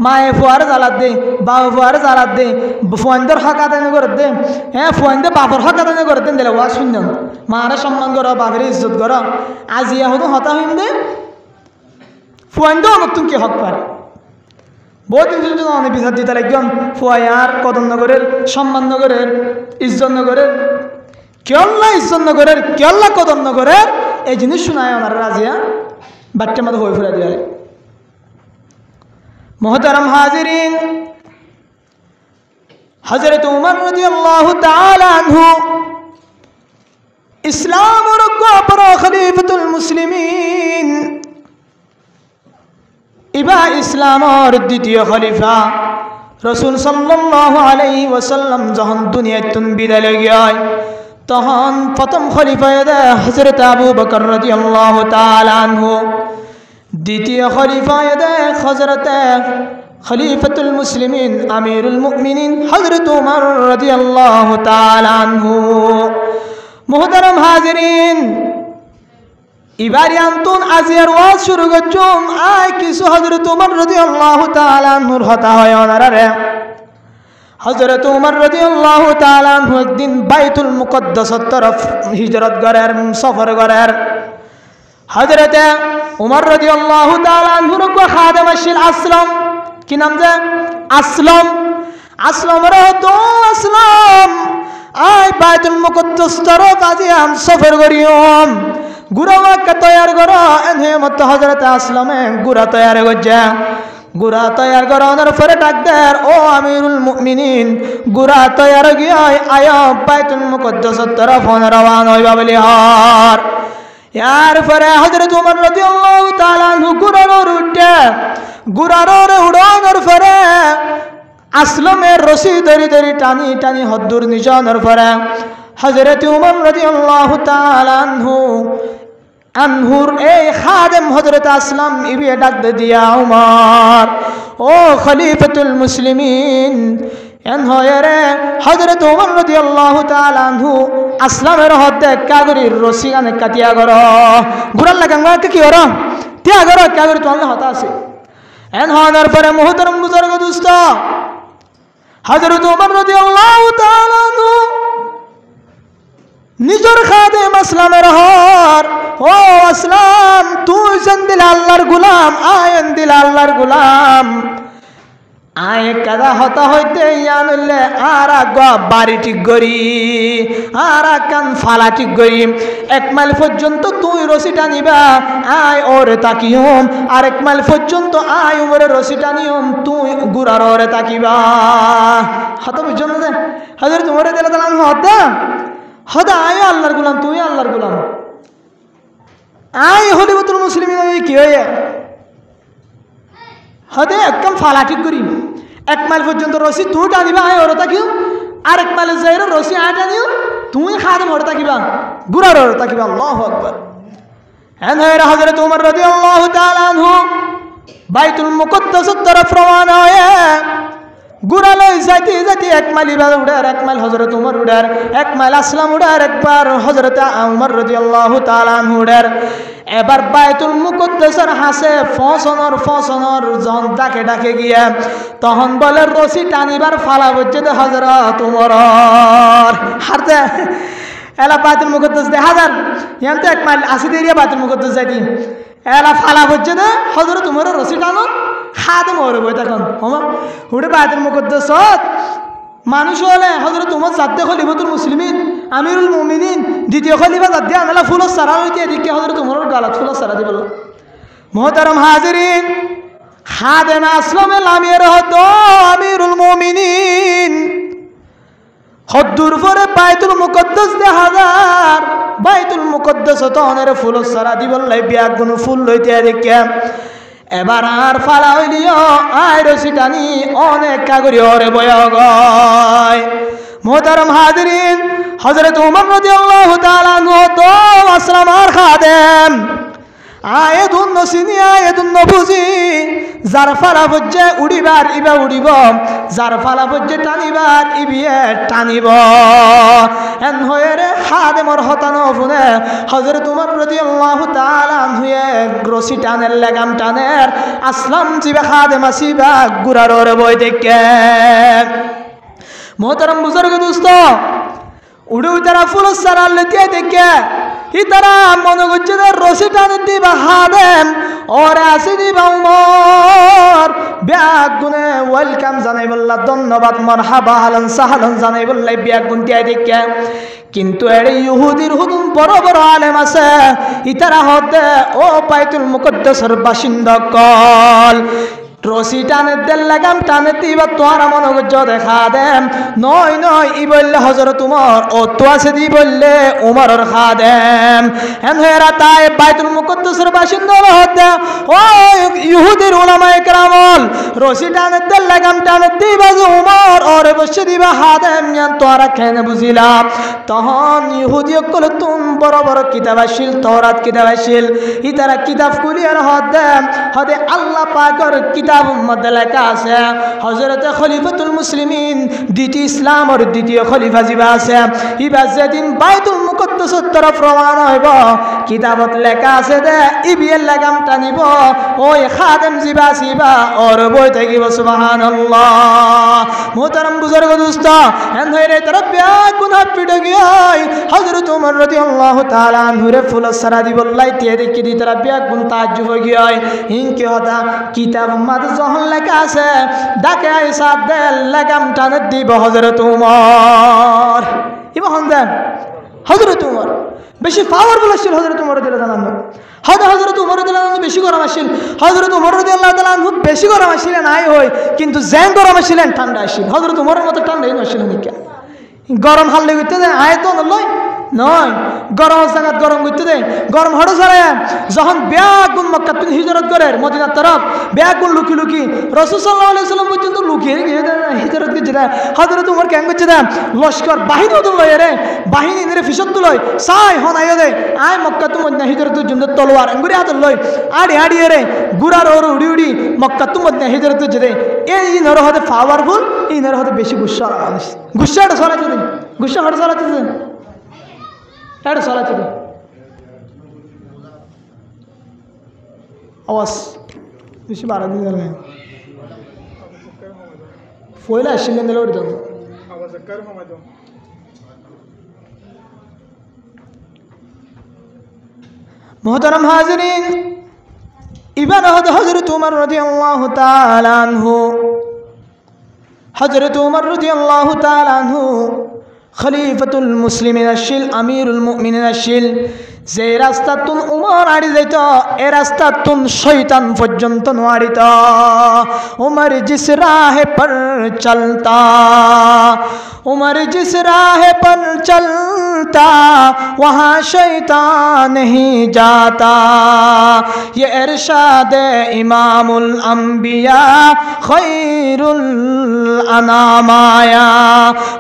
মায়ে ফুয়ারে জ্বালাত দে বাবা ফুয়ারে জ্বালাত দে ফুয়ানদের হক আদায় করে দে হ্যাঁ ফুয়ানদে বাবার হক আদায় করে দেন দিলে ওয়া শুনলাম মারে সম্মান করো বাপের ইজ্জত করো আজিয়া হতো হতা হইম দে ফুয়ানদে অনেক তুমি কি হক পারে বহুত দিন অনেক বিচার দিতে একজন ফুয়ার কদম নগরের সম্মান নগরের ইজ্জত নগরের কেল্লা ইজ্জত নগরের কেল্লা কদম নগরের এই জিনিস শোনায় ওনারা রাজিয়া বাচ্চার মতো হয়ে ফেরা দিয়ে মোহতারাম হাজিরিন হযরত উমর রাদিয়াল্লাহু তাআলা আনহু ইসলামের অপর খলিফাতুল মুসলিমিন ইবা ইসলামের দ্বিতীয় খলিফা রাসূল সাল্লাল্লাহু আলাইহি ওয়াসাল্লাম যখন দুনিয়াতুন বিদায় লইয়া তখন প্রথম খলিফা হযরত আবু বকর রাদিয়াল্লাহু তাআলা আনহু দ্বিতীয় খলিফা হযরত খলিফাতুল মুসলিমিন আমিরুল মুমিনিন হযরত উমর রাদিয়াল্লাহু তাআলা আনহু মুহতারাম হাজিরিন ইবারিয়ান্তুন আজিয়ার ওয়াজ শুরু করছুম আয় কিছু হযরত উমর রাদিয়াল্লাহু তাআলা আনহুর হতা হয় ওনারে হযরত উমর রাদিয়াল্লাহু তাআলা আনহু একদিন বাইতুল মুকদ্দাসের তরফ হিজরত করার সফর করার হযরত উমর রাদিয়াল্লাহু তাআলা আনহুর খাদেম আসিল আসলাম কি নাম যে আসলাম তো আসলাম আয় বাইতুল মুকদ্দাস তরফ আজিয়াম সফর করিয়ম গুরাওয়াকে তৈয়ার করো এনে মত হযরত আসলামে গুরা তৈয়ার করছে গুরা তৈয়ার করানোর পরে ডাক দেয় ও আমিরুল মুমিনিন গুরা তৈয়ার গিয়ে আয়া বাইতুল মুকদ্দাসের তরফ রওনা হইবা বলি হার यार फरे हजरत उमर रदियल्लाहु ताआला अन्हु गुरारोर उठे गुरारोर उड़ानर फरे আসলামের রশি ধরি ধরি টানি টানি হদ্দুর নিজানোর ফরে হযরত উমর রাদিয়াল্লাহু তাআলা আনহুর এই খাদেম হযরত আসলাম ইবি ডাক দিয়া উমর ও খলিফাতুল মুসলিমিন এন হয়রে হযরত উমর রাদিয়াল্লাহু তাআলা আনহু আসলামের হতে কাগরির রসি গানে কাটিয়া গর ঘুরার লাগাঙ্গাকে কি হর তিয়া গর কাগরি তোমার হতা আছে এন হওয়ার পরে মুহতারাম বুজুর্গ দোস্ত হযরত ওমর রাদিয়াল্লাহু তাআলা আনহু নিজের খাদেম আসলামের হর ও আসলাম তুই যেন দিল আল্লাহর গোলাম আয়ন দিল আল্লাহর গোলাম আয় কাদা হতা হইতে আনলে আর আগা বাড়ি ঠিক করি আর কান ফালা ঠিক করি 1 মাইল পর্যন্ত তুই রশিটা নিবা আয় ওরে তাকিয়ম আর 1 মাইল পর্যন্ত আয় ওরে রশিটা নিয়ম তুই গুড়ার ওরে তাকিবা হত বুঝছো না হযরত ওমর রাদিয়াল্লাহু আনহু হতা হদা আয় আল্লাহর গোলাম তুই আল্লাহর গোলাম আয় খলিফাতুল মুসলিমিন কি হয়ে হদে একদম ফালা ঠিক করি 1 মাইল পর্যন্ত রশি তুই টানিবা আয় ওরে তাকিও আর 1 মাইল যাইরে রশি আয় টানিও তুই খাদেম ওরে তাকিবা গুড়ার ওরে তাকিবা আল্লাহু আকবার এন হয়ে হযরত ওমর রাদিয়াল্লাহু তাআলা আনহু বাইতুল মুকদ্দাসের তরফ রওনা হয়ে গুড়ালই যাইতে যাইতে 1 মাইল ইবাদত উড়ার 1 মাইল হযরত ওমর উড়ার 1 মাইল আসলাম উড়ার একবার হযরত ওমর রাদিয়াল্লাহু তাআলা আনহু উড়ার এবার বাইতুল মুকদ্দাসের হাসে ফসনর যখন ডাকে ডাকে গিয়া তখন বলে রশি টানিবার ফালা বলছে দে হযরত ওমর হারতে এলা বাইতুল মুকদ্দাস দে হাজার ইয়ান তো 1 মাইল আসি দেরিয়া বাইতুল মুকদ্দাস যাইতি এলা ফালা বলছে দে হযরত ওমর রশি টানো খাদেম ওরে বই তখন ওমর হুড়ে বাইতুল মুকদ্দাসত মানুষ হলে হযরত ওমর জাদ্দে খলিফাতুল মুসলিমিন আমিরুল মুমিনিন দ্বিতীয় খলিফা জাদ্দে আনালা ফুলস সারা হইতে এদিকে হযরত ওমরের গালাত ফুলস সারা দিবল মুহতারাম হাজিরিন খাদেম আসলামে লামিয়ে হতো আমিরুল মুমিনিন হদ্দুর পরে বাইতুল মুকদ্দাস দে হাজার বাইতুল মুকদ্দাস তো অনের ফুলস সারা দিবল লাই বিয়া কোন ফুল লইতে এদিকে এবার আর ফালা হইলিও আয় রশি টানি অনেক কাগরি ওরে বয়া গয় মুহতারাম হাজিরিন হযরত ওমর রাদিয়াল্লাহু তাআলা আনহু তো আসলাম আর খাদেম আয় দুন সিনি আয় দুন বুঝি যার ফালা বজ্জে উড়িবার ইবা উড়িব যার ফালা বজ্জে টানিবার ইবিয়ে টানিব এন হয়ে রে খাদেমর হতানো ফুনে হযরত ওমর রাদিয়াল্লাহু তাআলা আনহু রশি টানের লাগাম টানের আসলাম জিবে খাদেম আসিবা গুরার ওরে বই দেখে মুহতারাম বুজুর্গ দোস্ত উড়ে তারা ফুলস সারা লেতে দেখে ইতারা মনে করছে যে রশি টানে দিবা খাদেম ওরে আসি দিবা ওমর ব্যাগ গুনে ওয়েলকাম জানাই বললা ধন্যবাদ মারহাবা হালান সাহালান জানাই বললাই ব্যাগ গুন দিয়ে দেখে কিন্তু এর ইহুদির হুদুম বড় বড় আলেম আছে ইতারা হতে ও বাইতুল মুকদ্দাসের বাসিন্দা কল রশি টানে দেল লাগাম টানে দিবা তোরা মনে করছো দেখা দেম নয় নয় ই বললে হযরত ওমর ও তো আছে দি বললে ওমরের খাদেম এন হেরা তাই বাইতুল মুকদ্দাসের বাসিন্দা হতে ও ইহুদির উলামায়ে কেরামল রশি টানে দেল লাগাম টানে দিবা যে ওমর ওরে বসে দিবা খাদেম ইয়ান তোরা কেন বুঝিলাম তখন ইহুদি কল তুম বড় বড় কিতাব আসিল তওরাত কিতাব আসিল ইতারা কিতাব কুলিয়ার হদে আল্লাহ পাকের কিতাব মধ্যে লেখা আছে হযরত খলিফাতুল মুসলিমিন দ্বিতীয় ইসলামের দ্বিতীয় খলিফা জিবা আছে ইবা যেদিন বাইতুল মুকদ্দাসের তরফ রওনা হইব কিতাবত লেখা আছে দে ইবিয়ের লাগাম টানিব ওই খাদেম জিবা সিবা ওর বই থাকিব সুবহানাল্লাহ মুহতারাম বুজুর্গ দোস্ত এন হইরে তরফ গুনাহ পিটে গিয়াই হযরত ওমর রাদিয়াল্লাহু তাআলা আনহু রে ফুল সারা দিবল্লাই তে দেখি দি তরফ গুন তাজ্জুব হই গিয়াই ইনকে হতা কিতাব যখন লেখা আছে ডাকে আইসা দেল লাগাম টানে দিব হযরত ওমর ইবন দেন হযরত ওমর বেশি পাওয়ারফুল ছিল হযরত ওমর রাদিয়াল্লাহু তাআলা হযরত ওমর রাদিয়াল্লাহু তাআলা বেশি গরম ছিল হযরত ওমর রাদিয়াল্লাহু তাআলা বেশি গরম ছিল নাই হয় কিন্তু যেন গরম ছিলেন ঠান্ডা ছিল হযরত ওমরের মতো ঠান্ডা ছিল না গরম হাল লেগে আয় তো নয় নয় গরম জায়গা গরম করতে দেয় গরম হড়ো ছাড়ে যখন ব্যাগুন মক্কা তুমি হিজরত করে মদিনার তরফ ব্যাগুন লুকি লুকি রাসূল সাল্লাল্লাহু আলাইহি সাল্লাম পর্যন্ত লুকিয়ে গিয়ে হিজরত করছে না হযরত ওমর কেন করছে না লস্কর বাহিনী তো লয় রে বাহিনী রে ফিসত তো লয় সাই হন আইও দে আয় মক্কা তো মদিনা হিজরতের জন্য তলোয়ার আঙ্গুরি হাত লয় আড়ি আড়ি রে গুরার ওর উড়ি উড়ি মক্কা তো মদিনা হিজরত করছে দে এই নর হতে পাওয়ারফুল এই নর হতে বেশি গুসা মানুষ গুসাটা ছড়াতে দেন গুসা হড় ছড়াতে দেন এটা চলাতে দে আওয়াজ বেশি বাড়া দিয়ে গেল ফয়লা আসছিলেন দিলে ওর দাও মোহতারাম হাজিরিন ইবার হযরত উমর রাদিয়াল্লাহু তাআলা আনহু হযরত উমর রাদিয়াল্লাহু তাআলা আনহু খলিফাতুল মুসলিমিন আশিল আমিরুল মুমিনিন আশিল যে রাস্তা তুন উমর আড়ি যাইত এ রাস্তা তুন শয়তান পর্যন্ত নোয়ারিত উমর জিস রাহে পর চলতা उमर जिस राह पर चलता वहाँ शैतान नहीं जाता ये इरशाद इमामुल अंबिया खैरुल अनाम आया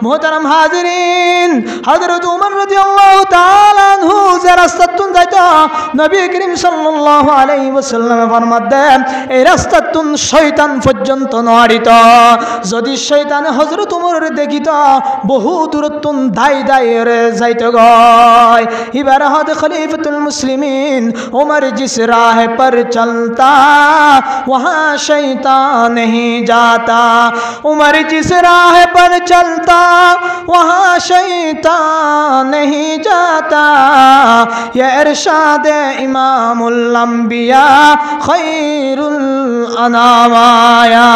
मोहतरम हाजिरीन हजरत उमर रज़ियल्लाहु ताला अन्हु যে রাস্তাতুন যাইত নবী করিম সাল্লাল্লাহু আলাইহি ওয়াসাল্লাম ফরমাতেন এই রাস্তাতুন শয়তান পর্যন্ত নড়িত যদি শয়তান হযরত উমর দেখিত বহু দূরত্বন দাই দাইরে যাইত গয় এবার হদ খলিফাতুল মুসলিমিন উমর জিস রাহ পর চলতা वहाँ शैतान नहीं जाता उमर जिस राह पर चलता वहाँ शैतान नहीं जाता ये इरशाद इमामुल अंबिया खैरुल अनाम आया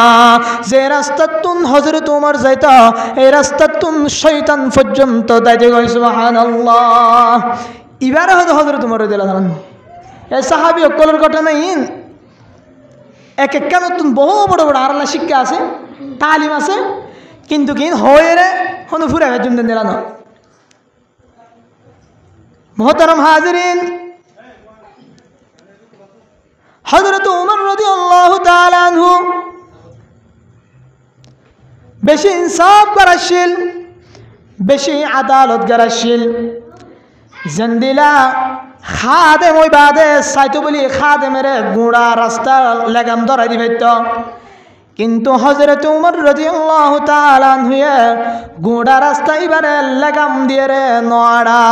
যে রাস্তাতুন হযরত উমর যাইতা এই রাস্তাতুন শয়তান পর্যন্ত যাইতে গয় সুবহানাল্লাহ এবারে হযরত উমর রাদিয়াল্লাহু আনহু এই সাহাবী অকলের ঘটনা ইন এক এক নতুন বহু বড় বড় আরলা শিক্ষা আছে তালিম আছে কিন্তু কিন হয়ে রে হন ফুরে জুমদেন দিলানো মোহতারাম হাজিরিন হযরত উমর রাদিয়াল্লাহু তাআলা আনহু বেশি ইনসাফ করাশীল বেশি আদালত করাশীল জন্দিলা খাদেম ওই বাদে সাইতো বলি খাদেমের গুড়া রাস্তা লাগাম ধরাই দিবেত কিন্তু হযরত উমর রাদিয়াল্লাহু তাআলা আনহু গুড়া রাস্তা এবারে লাগাম দিয়ে রে নড়া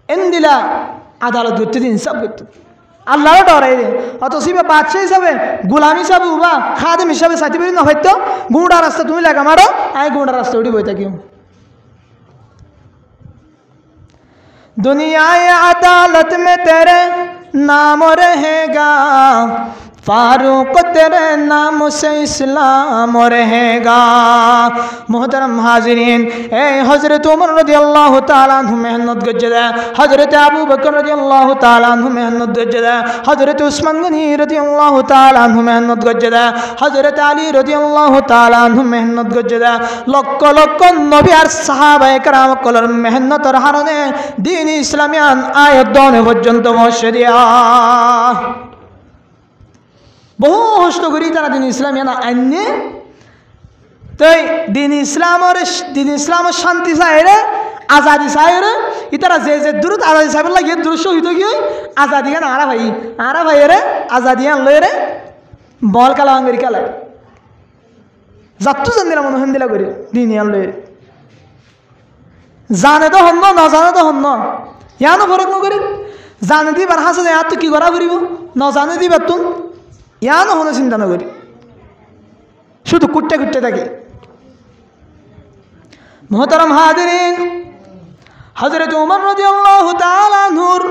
এন্দিলা আদালত করতে ইনসাফ করতে আল্লাহর ডরাই রে অত সিবা বাদশা হিসাবে গোলাম হিসাবে উবা খাদেম হিসাবে সাইতে বলি না হয়তো গুড়া রাস্তা তুমি লাগা মারো আমি গুড়া রাস্তা উঠি বই থাকি दुनिया अदालत में तेरे नाम रहेगा फारूक तेरे नाम से इस्लाम रहेगा मोहतरम हाजिरीन ए हजरत उमर रज़ियल्लाहु ताला अन्हु मेहनत गज्जदा हजरत अबू बकर रज़ियल्लाहु ताला अन्हु मेहनत गज्जदा हजरत उस्मान गनी रज़ियल्लाहु ताला अन्हु मेहनत गज्जदा हजरत अली रज़ियल्लाहु ताला अन्हु मेहनत गज्जदा लक्ष लक्ष नबी और साहाबाए کرام কলর মেহনতের হারনে দ্বীন ইসলামিয়ান আয়াত দনে পর্যন্ত পৌঁছে দিয়া বহু কষ্ট করি তারা দিন ইসলামিয়ান আইনে তাই দিন ইসলামের শান্তি চাইরে আজাদি চাইরে ইতারা যে যে দূরত আজাদি চাইবে লাগে দূর শহীদ গিয়ে আজাদি কেন আরা ভাই রে আজাদি আনলো রে বল কালা আঙ্গরি কালায় যাত্তু জান দিলাম মনোহন দিলা করি দিন আনলো জানে তো হন্য না জানে তো হন্য ইয়ানো ফরক নকরি জানে দিবার হাসে ইয়াত তো কি করা করিব ন জানে দিবার তুন ইয়ানো হনো চিন্তা নকরি শুধু কুট্টে কুট্টে থাকে মোহতারাম হাজিরিন হযরত উমর রাদিয়াল্লাহু তাআলা আনহুর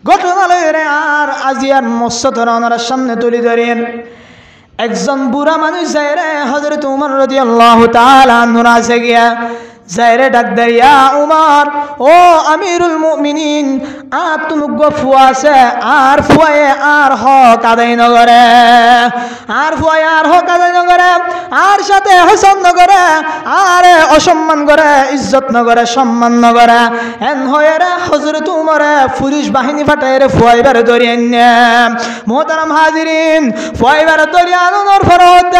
ঘটনা লয়ে আর আজিয়ার মসজিদের ওনার সামনে তুলি ধরেন একজন বুড়া মানুষ যায় রে হযরত উমর রাদিয়াল্লাহু তাআলা আনহুর কাছে গিয়া যায়রে ডাক দেয়া উমর ও আমিরুল মুমিনিন আর তুমি গফুয়া আছে আর ফুয়ায়ে আর হক আদায় নগরে আর ফুয়ায়ে আর হক আদায় নগরে আর সাথে হাসান নগরে আর অসম্মান করে ইজ্জত নগরে সম্মান নগরে এন হয়ে রে হযরত উমরে পুলিশ বাহিনী পাঠায় ফুয়াইবার ধরে আনে মোহতারাম হাজিরিন ফুয়াইবার ধরে আনোর ফরত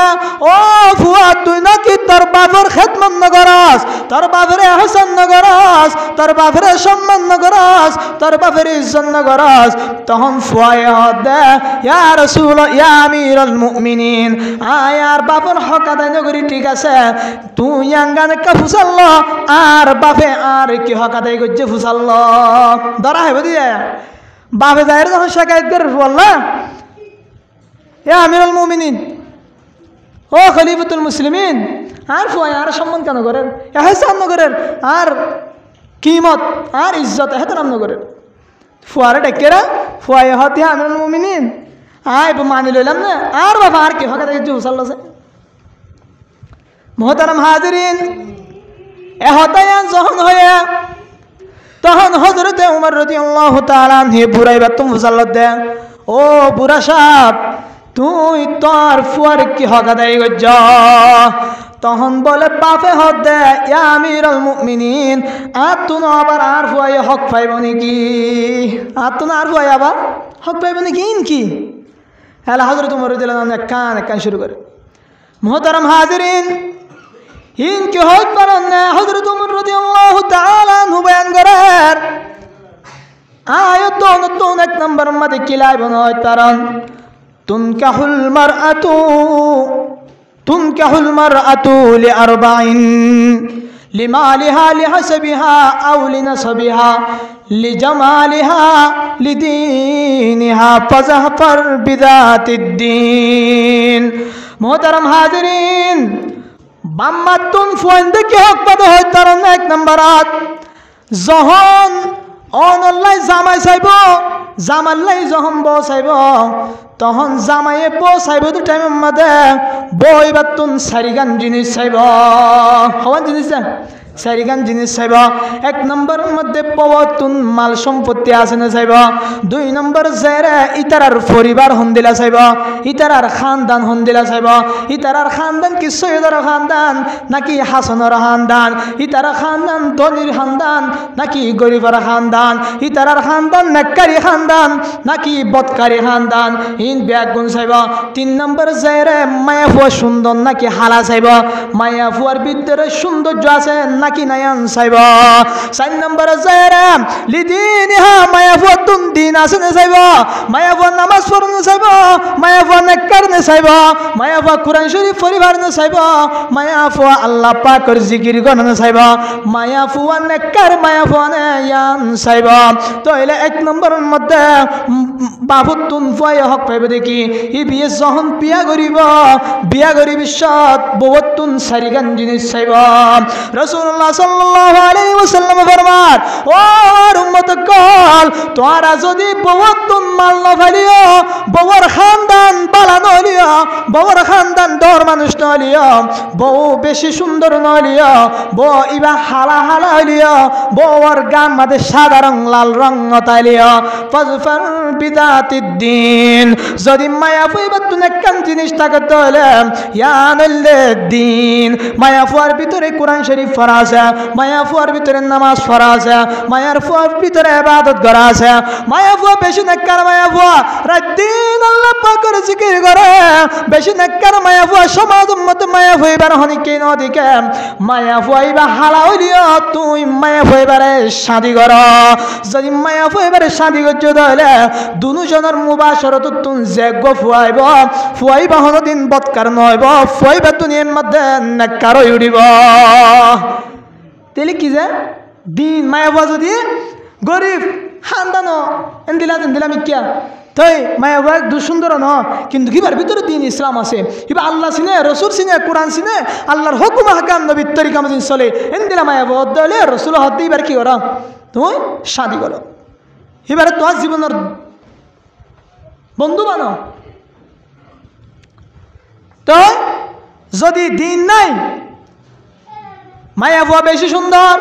ও ফুয়া তুই নাকি তোর বাবার খেদমত নগরস তোর বাপরে হাসান নগরস তোর বাপরে সম্মান নগরস তোর বাপের ইজ্জত না করস তখন ফুয়ায়ে হদ দে ইয়া রাসূল ইয়া আমিরুল মুমিনিন আয়ার বাপের হক আদায় নগরি ঠিক আছে তুই আঙ্গানে কা ফুসাল্ল আর বাপে আর কি হক আদায় করছে ফুসাল্ল ধরা হবে দিয়ে বাপে যায় যখন শিকায়ত করে বললা ইয়া আমিরুল মুমিনিন ও খলিফাতুল মুসলিমিন আর ফুয়ায় আর সম্মান কেন করেন এহসান করেন আর কিমত আর ইজ্জত এহতারাম করেন ফুয়ারে ডেকেরা ফুয়ায় হতে আমিরুল মুমিনিন আয় মানি লইলাম না আর বাবা আর কি হকা দেখি হুসাল্লাছে মোহতারাম হাজিরিন এহতায়ান যখন হয়ে তখন হযরতে উমর রাদিয়াল্লাহু তাআলা আনহু বুড়াইবা তুমি হুসাল্লাত দে ও বুড়া সাহেব তুই তোর ফুয়ার কি হক আদায় করছ তখন বলে বাপে হক দে ইয়া আমিরুল মুমিনিন আর তুই আবার আর ফুয়াই হক পাইব নাকি আর তুই আর ফুয়াই আবার হক পাইব নাকি কি হ্যাঁ হযরত উমর রাদিয়াল্লাহু আনহু কান শুরু করে মুহতারাম হাজিরিন ইনকে হক পারেন না হযরত উমর রাদিয়াল্লাহু তাআলা আনহু বয়ান করেন আয়াত নতুন এক নম্বর মধ্যে কিলাই বনয় তারান তুনকাহুল মারআতু লিআরবাইন লিমালিহা লিহাসবিহা আও লিনাসবিহা লিজামালিহা লিদীনিহা ফাযফর বিযাতিদ্দীন মুহতারাম হাজিরিন বাম্মাতুন ফুয়েন্দে কি হক পাদে হয় তার এক নম্বরাত যখন অনল্লাই জামাই চাইব জামাল্লাই যখন বউ চাইব তখন জামাইয়ে বউ চাইব তো টাইমের মধ্যে বই বাতুন চারিগান জিনিস চাইব হওয়ান জিনিস চারিগান জিনিস চাইব এক নম্বরের মধ্যে পবতুন মাল সম্পত্তি আছে না চাইব দুই নম্বর জেরে ইতারার পরিবার হন্দিলা চাইব ইতারার খানদান হন্দিলা চাইব ইতারার খানদান কি সৈয়দর খানদান নাকি হাসনের খানদান ইতারা খানদান ধনির খানদান নাকি গরিবের খানদান ইতারার খানদান নেককারি খানদান নাকি বদকারি খানদান ইন ব্যাগুন চাইব তিন নম্বর জেরে মায়া ফুয়া সুন্দর নাকি হালা চাইব মায়া ফুয়ার ভিতরে সৌন্দর্য আছে নাকি নায়ান চাইব চার নম্বর জেরে লিদিনিহা মায়া ফুয়া তুন দিন আছে না চাইব মায়া ফুয়া নামাজ পড়নে চাইব মায়া ফুয়া নেককার নে চাইব মায়া ফুয়া কুরআন শরীফ পরিবার নে চাইব মায়া ফুয়া আল্লাহ পাকের জিকির গণনা চাইব মায়া ফুয়া নেককার মায়া ফুয়া নে ইয়ান চাইব তাইলে এক নম্বরের মধ্যে বাবুতুন ফুয়া হক পাইবে দেখি ই বিয়ে যখন বিয়া করি বিশ্বত বহুতুন সারিগান জিনিস চাইব রাসূলুল্লাহ সাল্লাল্লাহু আলাইহি ওয়াসাল্লাম ফরমান ও উম্মত কল তোরা যদি বহুতুন মাল না ফেলিও বউর খানদান বালা নলিও বউর খানদান দর মানুষ নলিও বউ বেশি সুন্দর নলিও বউ ইবা হালা হলিও বউর গান মাঝে সাদা রং লাল রং তাইলিও ফাজফার বিদাতিদ্দিন যদি মায়া ফুইবা তুনে কান জিনিস থাকে তাহলে ইয়ানাল্লে দিন মায়া ফুয়ার ভিতরে কোরআন শরীফ পড়া আছে মায়া ফুয়ার ভিতরে নামাজ পড়া আছে মায়ার ফুয়ার ভিতরে ইবাদত করা আছে মায়া ফুয়া বেশি নেককার মায়া ফুয়া রাত দিন আল্লাহ পাকের জিকির করে বেশি নেককার মায়া ফুয়া সমাজ উম্মত মায়া ফুইবার হনিকে নদিকে মায়া ফুয়াইবা হালা হইলিও তুই মায়া ফুইবারে শাদি কর যদি মায়া ফুইবারে শাদি করছো তাহলে দুজনের মুবাশরত তুন জেগ ফুয়াইবা হনদিন বৎকার নয়ব ফুয়াইবা দুনিয়ার মধ্যে নেককার হয়ে উঠিব তাহলে কি যে দিন মায়া ফুয়া যদি গরিব খানদানো এন্দিলা মিকিয়া তাই মায়া ফুয়া দুসুন্দর ন কিন্তু কিবার ভিতরে দিন ইসলাম আছে কিবা আল্লাহ চিনে রসুল চিনে কোরআন চিনে আল্লাহর হুকুম হাকাম নবীর তরিকা মতো চলে এন্দিলা মায়া ফুয়া দলে রসুল হতে এবার কি কর তুমি শাদি করো এবারে তোমার জীবনের বন্ধু বানো তো যদি দিন নাই মায়া ফুয়া বেশি সুন্দর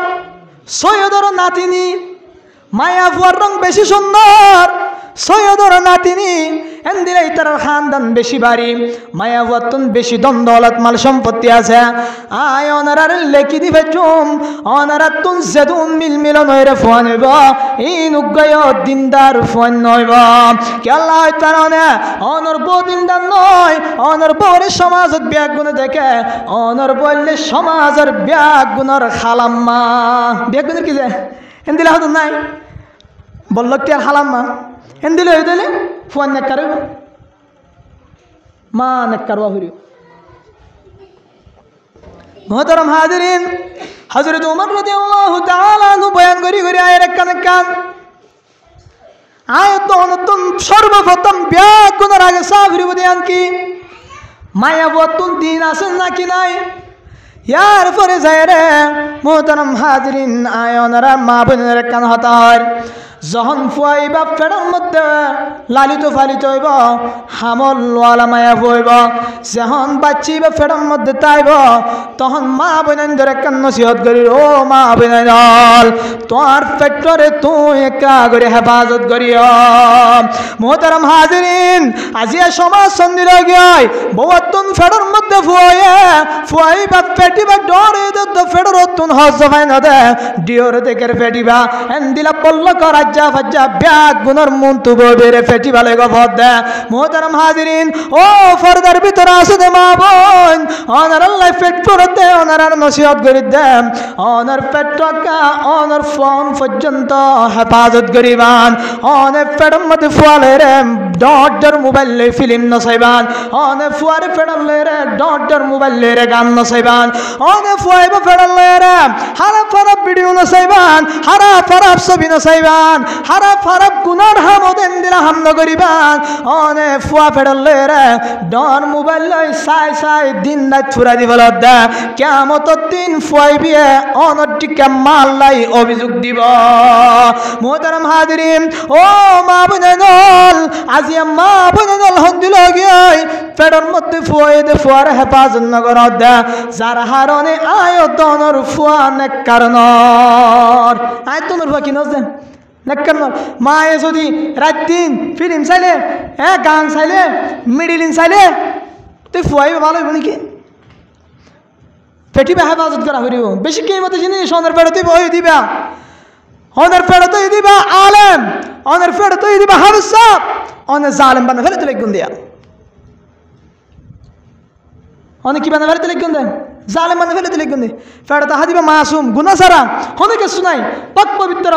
সৈয়দর নাতিনি মায়া ফুয়ার রং বেশি সুন্দর সৈয়দর নাতিনি এন্দিলাই তার খানদান বেশি বাড়ি মায়া ফুয়াতুন বেশি দন্দলত মাল সম্পত্তি আছে আয় অনারার লেখি দিবে চুম অনারার তুন যেদুন মিলন হয়ে ফোন হইব এই নুগায় দিনদার ফোন নইব কেলা হয় তার অনর বউ দিনদার নয় অনর বউরে সমাজত ব্যাগ গুণে দেখে অনর বললে সমাজের ব্যাগ গুণর খালাম্মা ব্যাগ গুণের কি যায় এন্দিলা হতো নাই বলল কি আর হালাম মা এন দিলে হয়ে দিলে ফুয়ান নেককার হইব মা নেককার হইব মোহতারাম হাজিরিন হযরত ওমর রাদিয়াল্লাহু তাআলা আনহু বয়ান করি আয়ের কান আয়াত নতুন সর্বপ্রথম ব্যাকুণের আগে সাফির বয়ান কি মায়া বতুন দিন আছেন নাকি নাই ইয়ার পরে যায় রে মোহতারাম হাজিরিন আয়নারা মা বোনের কান হতার যখন ফুয়াইবা ফেড়ার মধ্যে লালিত ফালিত হইব হামল ওয়ালা মায়া হইব যখন বাচ্চি বা ফেড়ার মধ্যে তাইব তখন মা বোনের কান নসিহত করি ও মা বোনের তোমার পেটরে তুই একা করে হেফাজত করিও মোহতারাম হাজিরিন আজিয়া সমাজ সন্ধির গিয়ে বউতুন ফেড়ার মধ্যে ফুয়াইবা পেটিবা ডরে তো ফেড়র তুন হজ ভাই না দে ডিওর দেখে পেটিবা এন দিলা পল্ল করা ফাজ্জা ব্যাগ গুনার মন্তু বেরে ফেটি ভালে গফত দে মোহতারাম হাজিরিন ও ফরদার ভিতর আছে দে মা বোন অনার আল্লাহ পেট করতে অনার নসিহত করি দে অনার পেটকা অনার ফোন পর্যন্ত হেফাজত করিবান অনে পেটর মধ্যে ফুয়ালে রে ডর মোবাইল লে ফিল্ম নসাইবান অনে ফুয়ারে ফেডালে রে ডর মোবাইল লে রে গান নসাইবান অনে ফুয়াইবা ফেডালে রে হারা ফারাপ ভিডিও নসাইবান হারা ফারাপ ছবি নসাইবান হারা ফারাপ গুনার হামদেন দিলা হাম নগরিবান অনে ফুয়া ফেডালে রে ডর মোবাইল লই সাই দিন রাত ফুরা দিবল দে কিয়ামতের দিন ফুয়াইবিয়ে অনটিকা মাল্লাই অভিযোগ দিব মোহতারাম হাজিরিন ও মা বোনেদল আজি মা বোনেদল হন্দিল গিয়ে ফেডর মধ্যে ফুয়াই দে ফুয়ার হেফাজত নগর দে যার হারণে আয়তনর ফুয়া নেককারনর আয়তনর ফুয়া কি নজে নেককারনর মায়ে যদি রাত দিন ফিল্ম চাইলে গান চাইলে মিডিলিন চাইলে তুই ফুয়াই ভালো হইব নাকি পেটিবা হেফাজত করা হইব বেশি কি মতো জিনিস অনের পেড়তে বই দিবা অনের পেড়তে দিবা আলেম অনের পেড়তে দিবা হাফেজ সাহেব অনের জালেম বানা ফেলে তুলে গুন দিয়া অনেক কি বানা ফেলে তুলে গুন দেন জালেম বানা ফেলে তুলে গুন দে পেড়তে হাদিবা মাসুম গুনাহ সারা অনেকে শুনাই পাক পবিত্র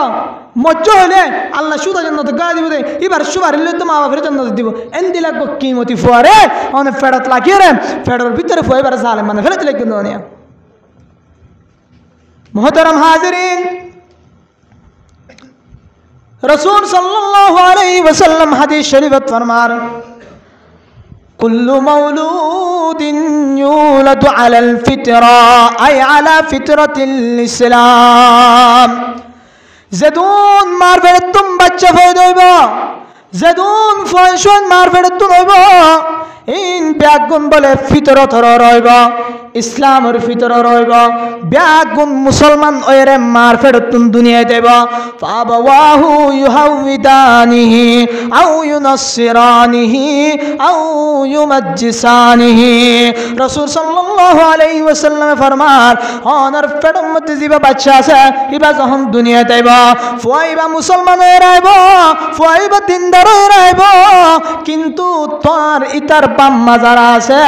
মজ্জ হইলে আল্লাহ সুদা জান্নাত গা দিব দে এবার সুবার হইলে তো মা বাপের জান্নাত দিব এন দিলা গো কিমতি ফুয়ারে অনে পেড়ত লাগিয়ে রে পেড়র ভিতরে ফুয়াইবার জালেম বানা ফেলে তুলে গুন দেন মোহতারাম হাজিরিন रसूल सल्लल्लाहु अलैहि वसल्लम हदीस शरीफत फरमार कुल्लु मौलूदिन यूलदु अलल फितरा अय अला फितरतिल इस्लाम जदून मार बेड़ तुम बच्चा फैद होइबो जदून फंशन मार बेड़ तुम होइबो इन ब्यागुन बोले फितरत रइब ইসলামের ভিতরে রইব ব্যাগুন মুসলমান ওরে মার ফেরতুন দুনিয়া দেব ফাবাওয়াহু ইউহাউদানিহি আও ইউনাসসিরানিহি আও ইউমাজ্জিসানিহি রাসূল সাল্লাল্লাহু আলাইহি ওয়াসাল্লাম ফরমান অনার ফেরম মধ্যে জিবা বাচ্চা আছে ইবা যখন দুনিয়া দেব ফুয়াইবা মুসলমান হয়ে রাইব ফুয়াইবা দিনদার হয়ে রাইব কিন্তু তোর ইতার বাম্মা যারা আছে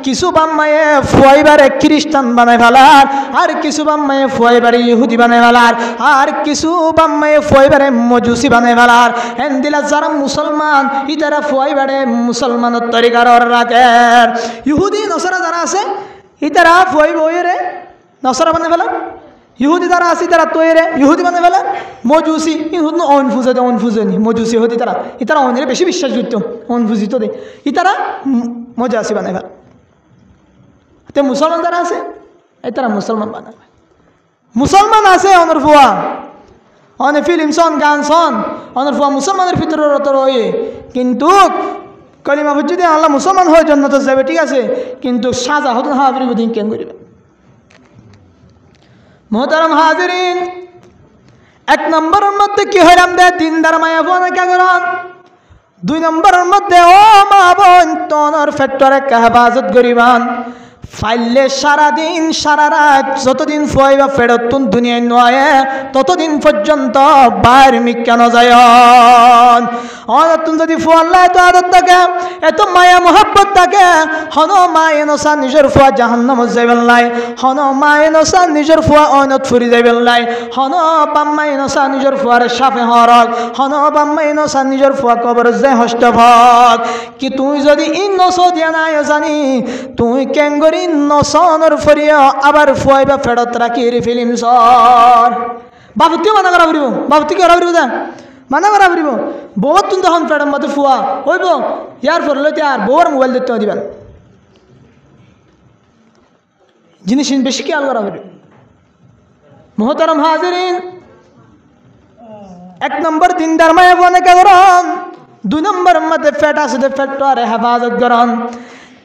কিছু বাম্মায়ে ফুয়াইবা খ্রিস্টান বানাই ফেলার আর কিছু বাম্মায়ে ফুয়াইবারে ইহুদি বানাই ফেলার আর কিছু বাম্মায়ে ফুয়াইবারে মজুসি বানাই ফেলার এন দিলা যারা মুসলমান ইতারা ফুয়াইবারে মুসলমানের তরিকার রাখে ইহুদি নসরা যারা আছে ইতারা ফুয়াইব ওইরে নসরা বানাই ফেলার ইহুদি যারা আছে তারা তৈরে ইহুদি বানাই ফেলার মজুসি ইহুদি অনফুজে নি মজুসি ইহুদি তারা ইতারা অনেক বেশি বিশ্বাস করতো অনফুজিত দে ইতারা মজাসি বানাই ফেলার তে মুসলমান যারা আছে এই তারা মুসলমান বানাবে মুসলমান আছে অনর ফুয়া অনে ফিল্ম সন গান সন অনর ফুয়া মুসলমানের ভিতরে রয়ে কিন্তু কলিমা বুঝি দিয়ে আল্লাহ মুসলমান হয়ে জন্নত যাবে ঠিক আছে কিন্তু সাজা হতো হা বিরোধী কেন করিবে মোহতারাম হাজিরিন এক নম্বরের মধ্যে কি হইলাম দে দিনদার মায়া ফোন কাগরন দুই নম্বরের মধ্যে ও মা বোন তোর ফ্যাক্টরে হেফাজত করিবান ফাইলে সারাদিন সারা রাত যতদিন ফুয়াইবা ফেরতুন দুনিয়ায় নয় ততদিন পর্যন্ত বাইর মিক্কানো যায় অনতুন যদি ফুয়াল্লাহ এত আদত থাকে এত মায়া মোহাব্বত থাকে হন মা এনসা নিজের ফুয়া জাহান্নামত যাইবেন লাই হন মা এনসা নিজের ফুয়া অনত ফুরি যাইবেন লাই হন বাম্মা এনসা নিজের ফুয়ার সাফে হরক হন বাম্মা এনসা নিজের ফুয়া কবর যায় হস্তভক কি তুই যদি ইন্নস দিয়া নাই জানি তুই কেঙ্গরি নসনের ফরিয়া আবার ফুয়াইবা ফেরত রাখি ফিলিম সর বাবুতিও মানা করা ফুরিব বাবুতি কি করা ফুরিব দা মানা করা ফুরিব বহুত তুন তখন ফেরম মতো ফুয়া হইব ইয়ার ফর লইতে আর বউর মোবাইল দিতে দিবেন জিনিস বেশি খেয়াল করা ফুরিব মোহতারাম হাজিরিন এক নম্বর দিনদার মায়া অনেকে করন দুই নম্বর মধ্যে ফেট আছে ফেট আর হেফাজত করন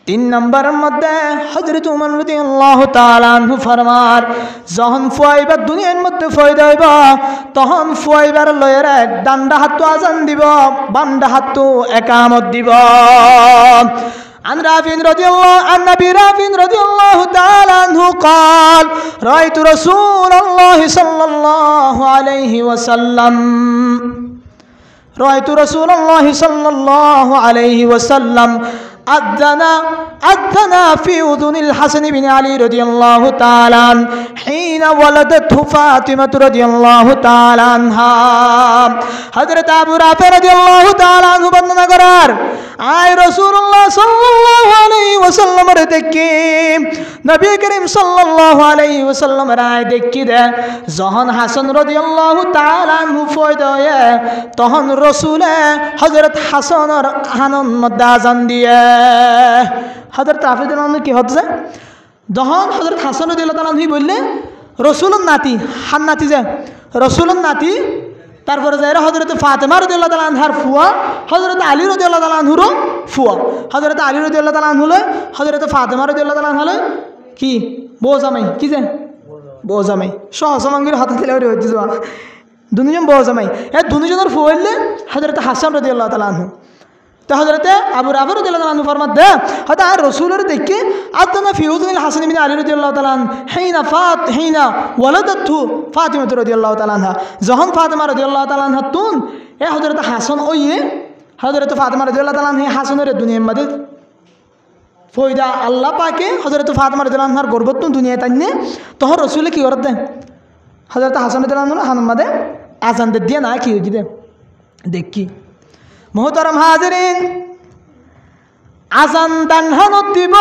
তিন নম্বরের মধ্যে হযরত উমর রাদিয়াল্লাহু তাআলা আনহু ফরমার যখন ফুয়াইবার দুনিয়ার মধ্যে ফয়দা হইব তখন ফুয়াইবার লয়ের এক ডান্ডা হাত আজান দিব বামডা হাত একামত দিব عن رافع رضي الله عن نبي رافع رضي الله تعالى عنه قال رأيت رسول الله صلى الله عليه وسلم رأيت رسول الله صلى الله عليه وسلم أذن في أذن الحسن بن علي رضي الله تعالى عنه حين ولدته فاطمة رضي الله تعالى عنها حضرت أبو رافع رضي الله تعالى عنه বর্ণনা করার আয় রাসূলুল্লাহ সাল্লাল্লাহু আলাইহি ওয়াসাল্লাম এর দেখি নবী করিম সাল্লাল্লাহু আলাইহি ওয়াসাল্লাম এর আয় দেখি দে যখন হাসান রাদিয়াল্লাহু তাআলা আনহু ফয়দা হয় তখন রাসূলে হযরত হাসানের হানন মধ্যে আযান দিয়ে হযরত রাফি রাদিয়াল্লাহু কি হচ্ছে যখন হযরত হাসান রাদিয়াল্লাহু তাআলা আনহু বললে রাসূলের নাতি হান নাতি যে রাসূলের নাতি তারপরে যাই হযরত ফাতেমা রাদিয়াল্লাহু তাআলা আনহার ফুয়া হযরত আলী রাদিয়াল্লাহু তাআলা আনহুর ফুয়া হযরত আলী রাদিয়াল্লাহু তাআলা আনহু হযরত ফাতেমা রাদিয়াল্লাহু তাআলা আনহা কি বউ জামাই কি যে বউ জামাই সহসমাঙ্গির হাতে দিলে হইতে যাওয়া দুজন বউ জামাই এই দুজনের ফুয়া হইলে হযরত হাসান রাদিয়াল্লাহু তাআলা আনহু তো হযরত আবু রাফি রাদিয়াল্লাহু তাআলা আনহু ফরমাত দে হয়তো আর রাসূলের দেখে আদনা ফি উযুনিল হাসান ইবনে আলী রাদিয়াল্লাহু তাআলা হিনা ওয়ালাদাতহু ফাতিমা রাদিয়াল্লাহু তাআলা আনহা যখন ফাতিমা রাদিয়াল্লাহু তাআলা আনহা তুন এ হযরত হাসান ওইয়ে হযরত ফাতিমা রাদিয়াল্লাহু তাআলা আনহা হাসানের দুনিয়ার মধ্যে ফয়দা আল্লাহ পাকে হযরত ফাতিমা রাদিয়াল্লাহু আনহার গর্বত দুনিয়ায় তাইনে তখন রাসূল কি করতে হযরত হাসান রাদিয়াল্লাহু আনহু হানার মধ্যে আযান দিয়ে না কি হইছে দেখি মোহতারাম হাজিরিন আজান ডান হানত দিব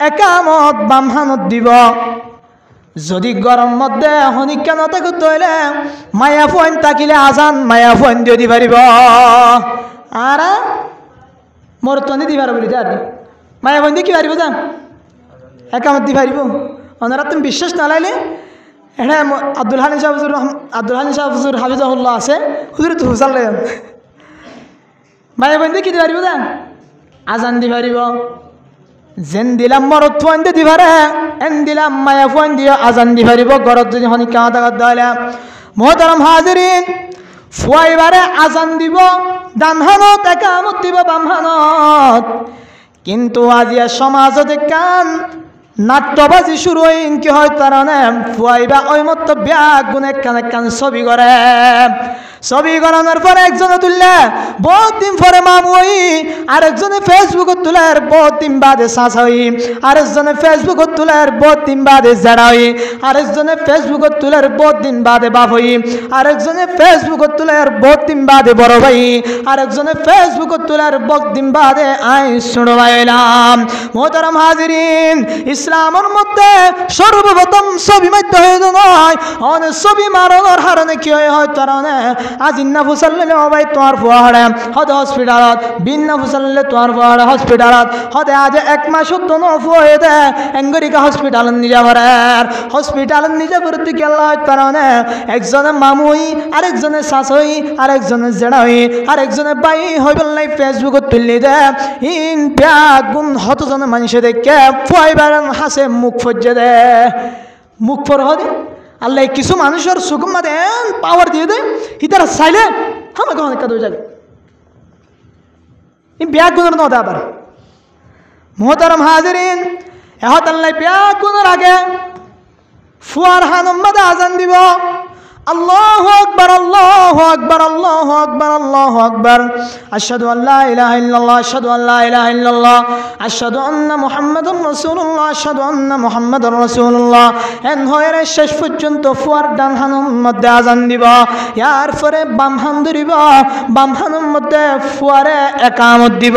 একামত বাম হানত দিব যদি গরম মধ্যে হনিকা নথাকে তৈলে মায়া ফোন থাকিলে আজান মায়া ফোন দিয়ে দি পারিব আর মোর তো দি পারব আর মায়া ফোন দিয়ে কি পারিব যান একামত দি পারিব ওনারা তুমি বিশ্বাস না লাইলে এটা আব্দুল হানি শাহ হুজুর হাফিজাহুল্লাহ আছে হুজুর তো হুসাল মায়া বন্ধু কি দিব দা আজান দি পারিব যেন দিলাম মরত ফোন দি পারে এন দিলাম মায়া ফোন দিয়ে আজান দি পারিব ঘরত যদি হনিকা থাকার দলে মোহতারাম হাজিরিন ফুয়াইবারে আজান দিব ডান হানত একামত দিব বাম হানত কিন্তু আজিয়া সমাজত কান নাট্যবাজি শুরু হইন কি হয় তারানে ফুয়াইবা ওই মতো ব্যাগ গুনে কান ছবি করে ছবি করানোর পরে একজনে তুললে বহুত দিন পরে মামু হই আরেকজনে ফেসবুকত তুলার বহুত দিন বাদে সাঁচ হই আরেকজনে ফেসবুকত তুলার বহুত দিন বাদে জেড়া হই আরেকজনে ফেসবুকত তুলার বহুত দিন বাদে বাপ হই আরেকজনে ফেসবুকত তুলার বহুত দিন বাদে বড় ভাই আরেকজনে ফেসবুকত তুলার বহুত দিন বাদে আই শুনো ভাইলাম মোহতারাম হাজিরিন ইসলামের মধ্যে সর্বপ্রথম ছবি মাধ্য হয়ে নয় অনেক ছবি মারানোর হারণে কি হয় তারা আজ ইন্না ফুসাল্লে ভাই তোমার ফুয়াড়ে হতে হসপিটালত বিন্না ফুসাল্লে তোমার ফুয়াড়ে হসপিটালত হতে আজ এক মাস তো নফুয়ে দে এঙ্গরিকা হসপিটাল নিজে ভরের হসপিটাল নিজে ভর্তি গেল কারণে একজনে মামুই আরেকজনে শাশুই আরেকজনে জেড়াই আরেকজনে বাই হইবেল নাই ফেসবুকত তুললি দে ইন ব্যাগ গুণ হতজনে মানুষে দেখে ফুয়াইবার হাসে মুখ ফজ্জে দে মুখ ফর হদে আল্লাহ কিছু মানুষের সুগম দেন পাওয়ার দিয়ে দেয় ইতারা চাইলে আমাকে অনেক কাজ হয়ে যাবে এই ব্যাগ গুণের নদে আবার মোহতারাম হাজিরিন এহতাল্লাই পেয়া কোনোর আগে ফুয়ার হানুম মাদে আজান দিব আল্লাহু আকবার আল্লাহু আকবার আল্লাহু আকবার আল্লাহু আকবার আশহাদু আল্লা ইলাহা ইল্লাল্লাহ আশহাদু আল্লা ইলাহা ইল্লাল্লাহ আশহাদু আন্না মুহাম্মাদুর রাসূলুল্লাহ আশহাদু আন্না মুহাম্মাদুর রাসূলুল্লাহ এন হয়ে শেষ পর্যন্ত ফুয়ার ডান হানুম মধ্যে আজান দিব ইয়ার পরে বাম হান ধরিব বাম হানুম মধ্যে ফুয়ারে একামত দিব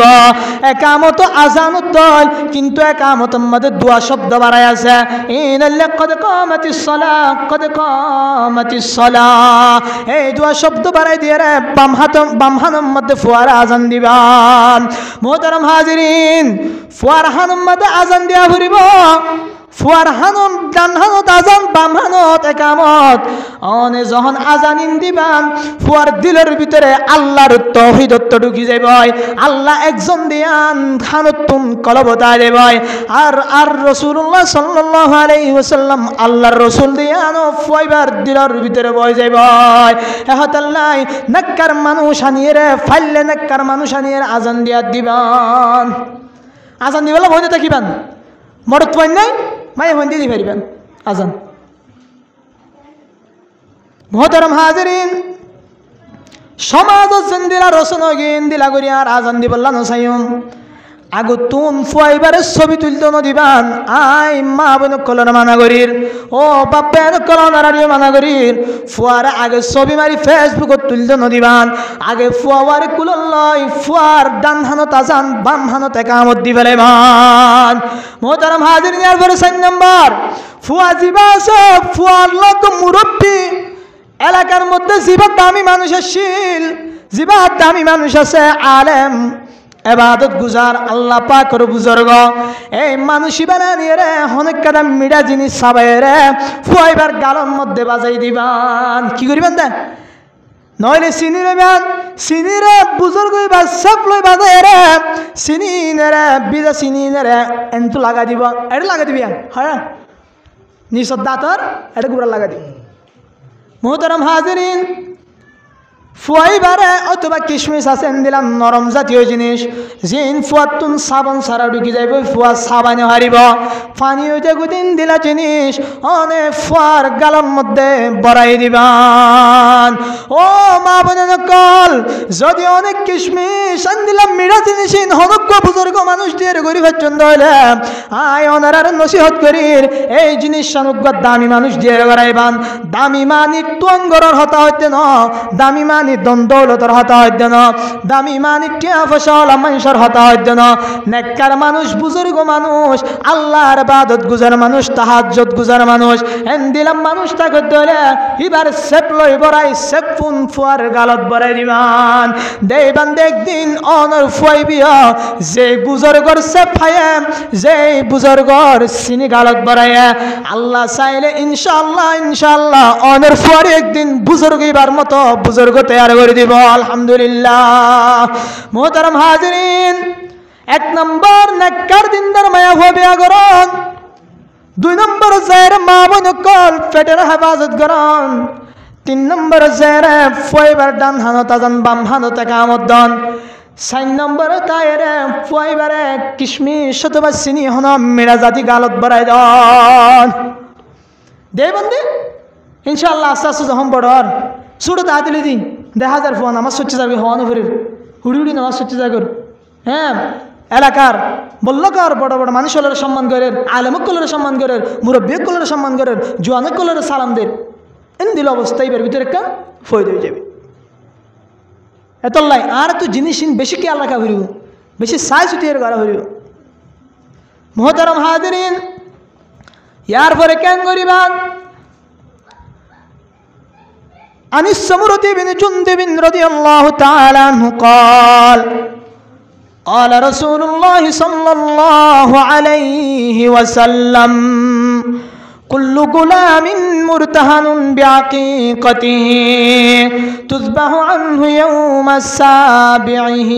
একামত আজান উত্তল কিন্তু একামতের মধ্যে দোয়া শব্দ বাড়ায় আছে ইনাল্লা কদ কামাতিস সালাহ কদ কামাতিস এই দোয়া শব্দ বাড়াই দিয়ে রে বাম হানুম মধ্যে ফুয়ারা আজান দিবান মোহতারাম হাজিরিন ফুয়ার হানুম মধ্যে আজান দিয়া ঘুরিব ফুয়ার হানুন ডান হানত আজান বাম হানত একামত অনে যখন আজানিন দিবান ফুয়ার দিলের ভিতরে আল্লাহর তৌহিদত্ব ঢুকি যাইব আল্লাহ একজন দিয়ান হানতুম কলবতা দেব আর রাসূলুল্লাহ সাল্লাল্লাহু আলাইহি ওয়াসাল্লাম আল্লাহর রাসূল দিয়ান ফুয়াইবার দিলের ভিতরে বই যাইব এহতাল্লাই নাক্কার মানুষ আনিয়ে রে ফাইলে নাক্কার মানুষ আনিয়ে আজান দিয়া দিবান আজান দিবেলা বইতে থাকিবান মরত পাই নাই মায়ে হন দিয়ে পারিবেন আজান মোহতারাম হাজিরিন সমাজ দিলা রসন গিন দিলা করি আর আজান দিবল্লা নসাইম আগু তুন ফুয়াইবারে ছবি তুলতে নদিবান আই মা বোন কলর মানা করির ও বাপের কলনারিও মানা করির ফুয়ারে আগে ছবি মারি ফেসবুকত তুলতে নদিবান আগে ফুয়ারে কুলল লয় ফুয়ার ডান হানত আজান বাম হানত একামত দিবেলে মান মোহতারাম হাজির নিয়ার পরে 4 নম্বর ফুয়া জিবা আছে ফুয়ার লোক মুরব্বী এলাকার মধ্যে জিবা দামি মানুষ শিল জিবা দামি মানুষ আছে আলেম এবাদত গুজার আল্লাহ পাকের বুজুর্গ এই মানুষই বানানিয়ে রে অনেক কাদা মিডা জিনিস সাবাই রে ফুয়াইবার গালন মধ্যে বাজাই দিবান কি করিবেন দা নইলে চিনি রেবেন চিনি রে বুজুর্গ বা সব লই বাজাই রে চিনি রে বিজা চিনি রে এন্তু লাগা দিব এটা লাগা দিবি হ্যাঁ নিচত দাঁতর এটা গুড়া লাগা দিব মোহতারাম হাজিরিন ফুয়াইবারে অথবা কিশমিশ আছে দিলাম নরম জাতীয় জিনিস জিন ফুয়াতুন সাবান সারা ঢুকি যাইব ফুয়া সাবানে হারিব পানি হইতে গুদিন দিলা জিনিস অনে ফুয়ার গালের মধ্যে বড়াই দিবান ও মা বোনের কল যদি অনেক কিশমিশ আন দিলাম মিড়া জিনিস হনজ্ঞ বুজুর্গ মানুষ দিয়ে গরিব পর্যন্ত হইলে আয় ওনার নসিহত করির এই জিনিস অনুজ্ঞ দামি মানুষ দিয়ে গড়াইবান দামি মানি তুঙ্গরের হতা হইতে ন দামি মানি দৌলতর হতা হইতে ন দামি মানি টিয়া ফসল মানুষের হতা হইতে ন নেককার মানুষ বুজুর্গ মানুষ আল্লাহর ইবাদত গুজার মানুষ তাহাজ্জুদ গুজার মানুষ এন দিলাম মানুষ তাকে ধরে এবার সেপ লই বড়াই সেপ ফুন ফুয়ার গালত বড়াই দিবান দেবান একদিন অনর ফুয়াইবিয়া যে বুজুর্গর সেপ ফায়ে যে বুজুর্গর সিনি গালত বড়াই আল্লাহ চাইলে ইনশাআল্লাহ ইনশাআল্লাহ অনর ফুয়ার একদিন বুজুর্গ এবার মতো বুজুর্গ তৈয়ার করে দিব আলহামদুলিল্লাহ মোহতারাম হাজিরিন 1 নম্বর নেককার দিনদার মায়া হবে আগরণ 2 নম্বর জায়ের মা বোন কল পেটের হেফাজত করন 3 নম্বর জায়ের ফুয়াইবার ডান হানত আজান বাম হানত একামত দন 4 নম্বর তায়েরে ফুয়াইবারে কিশমিশ অথবা চিনি হন মেরা জাতি গালত বড়াই দন দে বন্ধে ইনশাআল্লাহ আস্তে আস্তে যখন বড় ছোটো তাহাতিলি দিন 10,000 ফোন আমার সচ্চি যাবে হওয়ানো ফেরির হুড়ি হুড়ি নামাজ সচ্চি যাগর হ্যাঁ এলাকার বল্লকর বড় বড় মানুষ হলের সম্মান করেন আলেমক কলের সম্মান করেন মুরব্বী কলের সম্মান করেন জোয়ানক কলের সালাম দেন এন দিল অবস্থা এবার ভিতরে একটা ফয় হয়ে যাবে এতলাই আর তো জিনিস বেশি খেয়াল রাখা হইব বেশি সাই সুতিয়ের করা হইব মোহতারাম হাজিরিন ইয়ার পরে কেন করিবান عن السمرة بن جندب رضي الله تعالى عنه قال رسول الله صلى الله عليه وسلم كل غلام مرتهن بعقيقته تذبح عنه يوم سابعه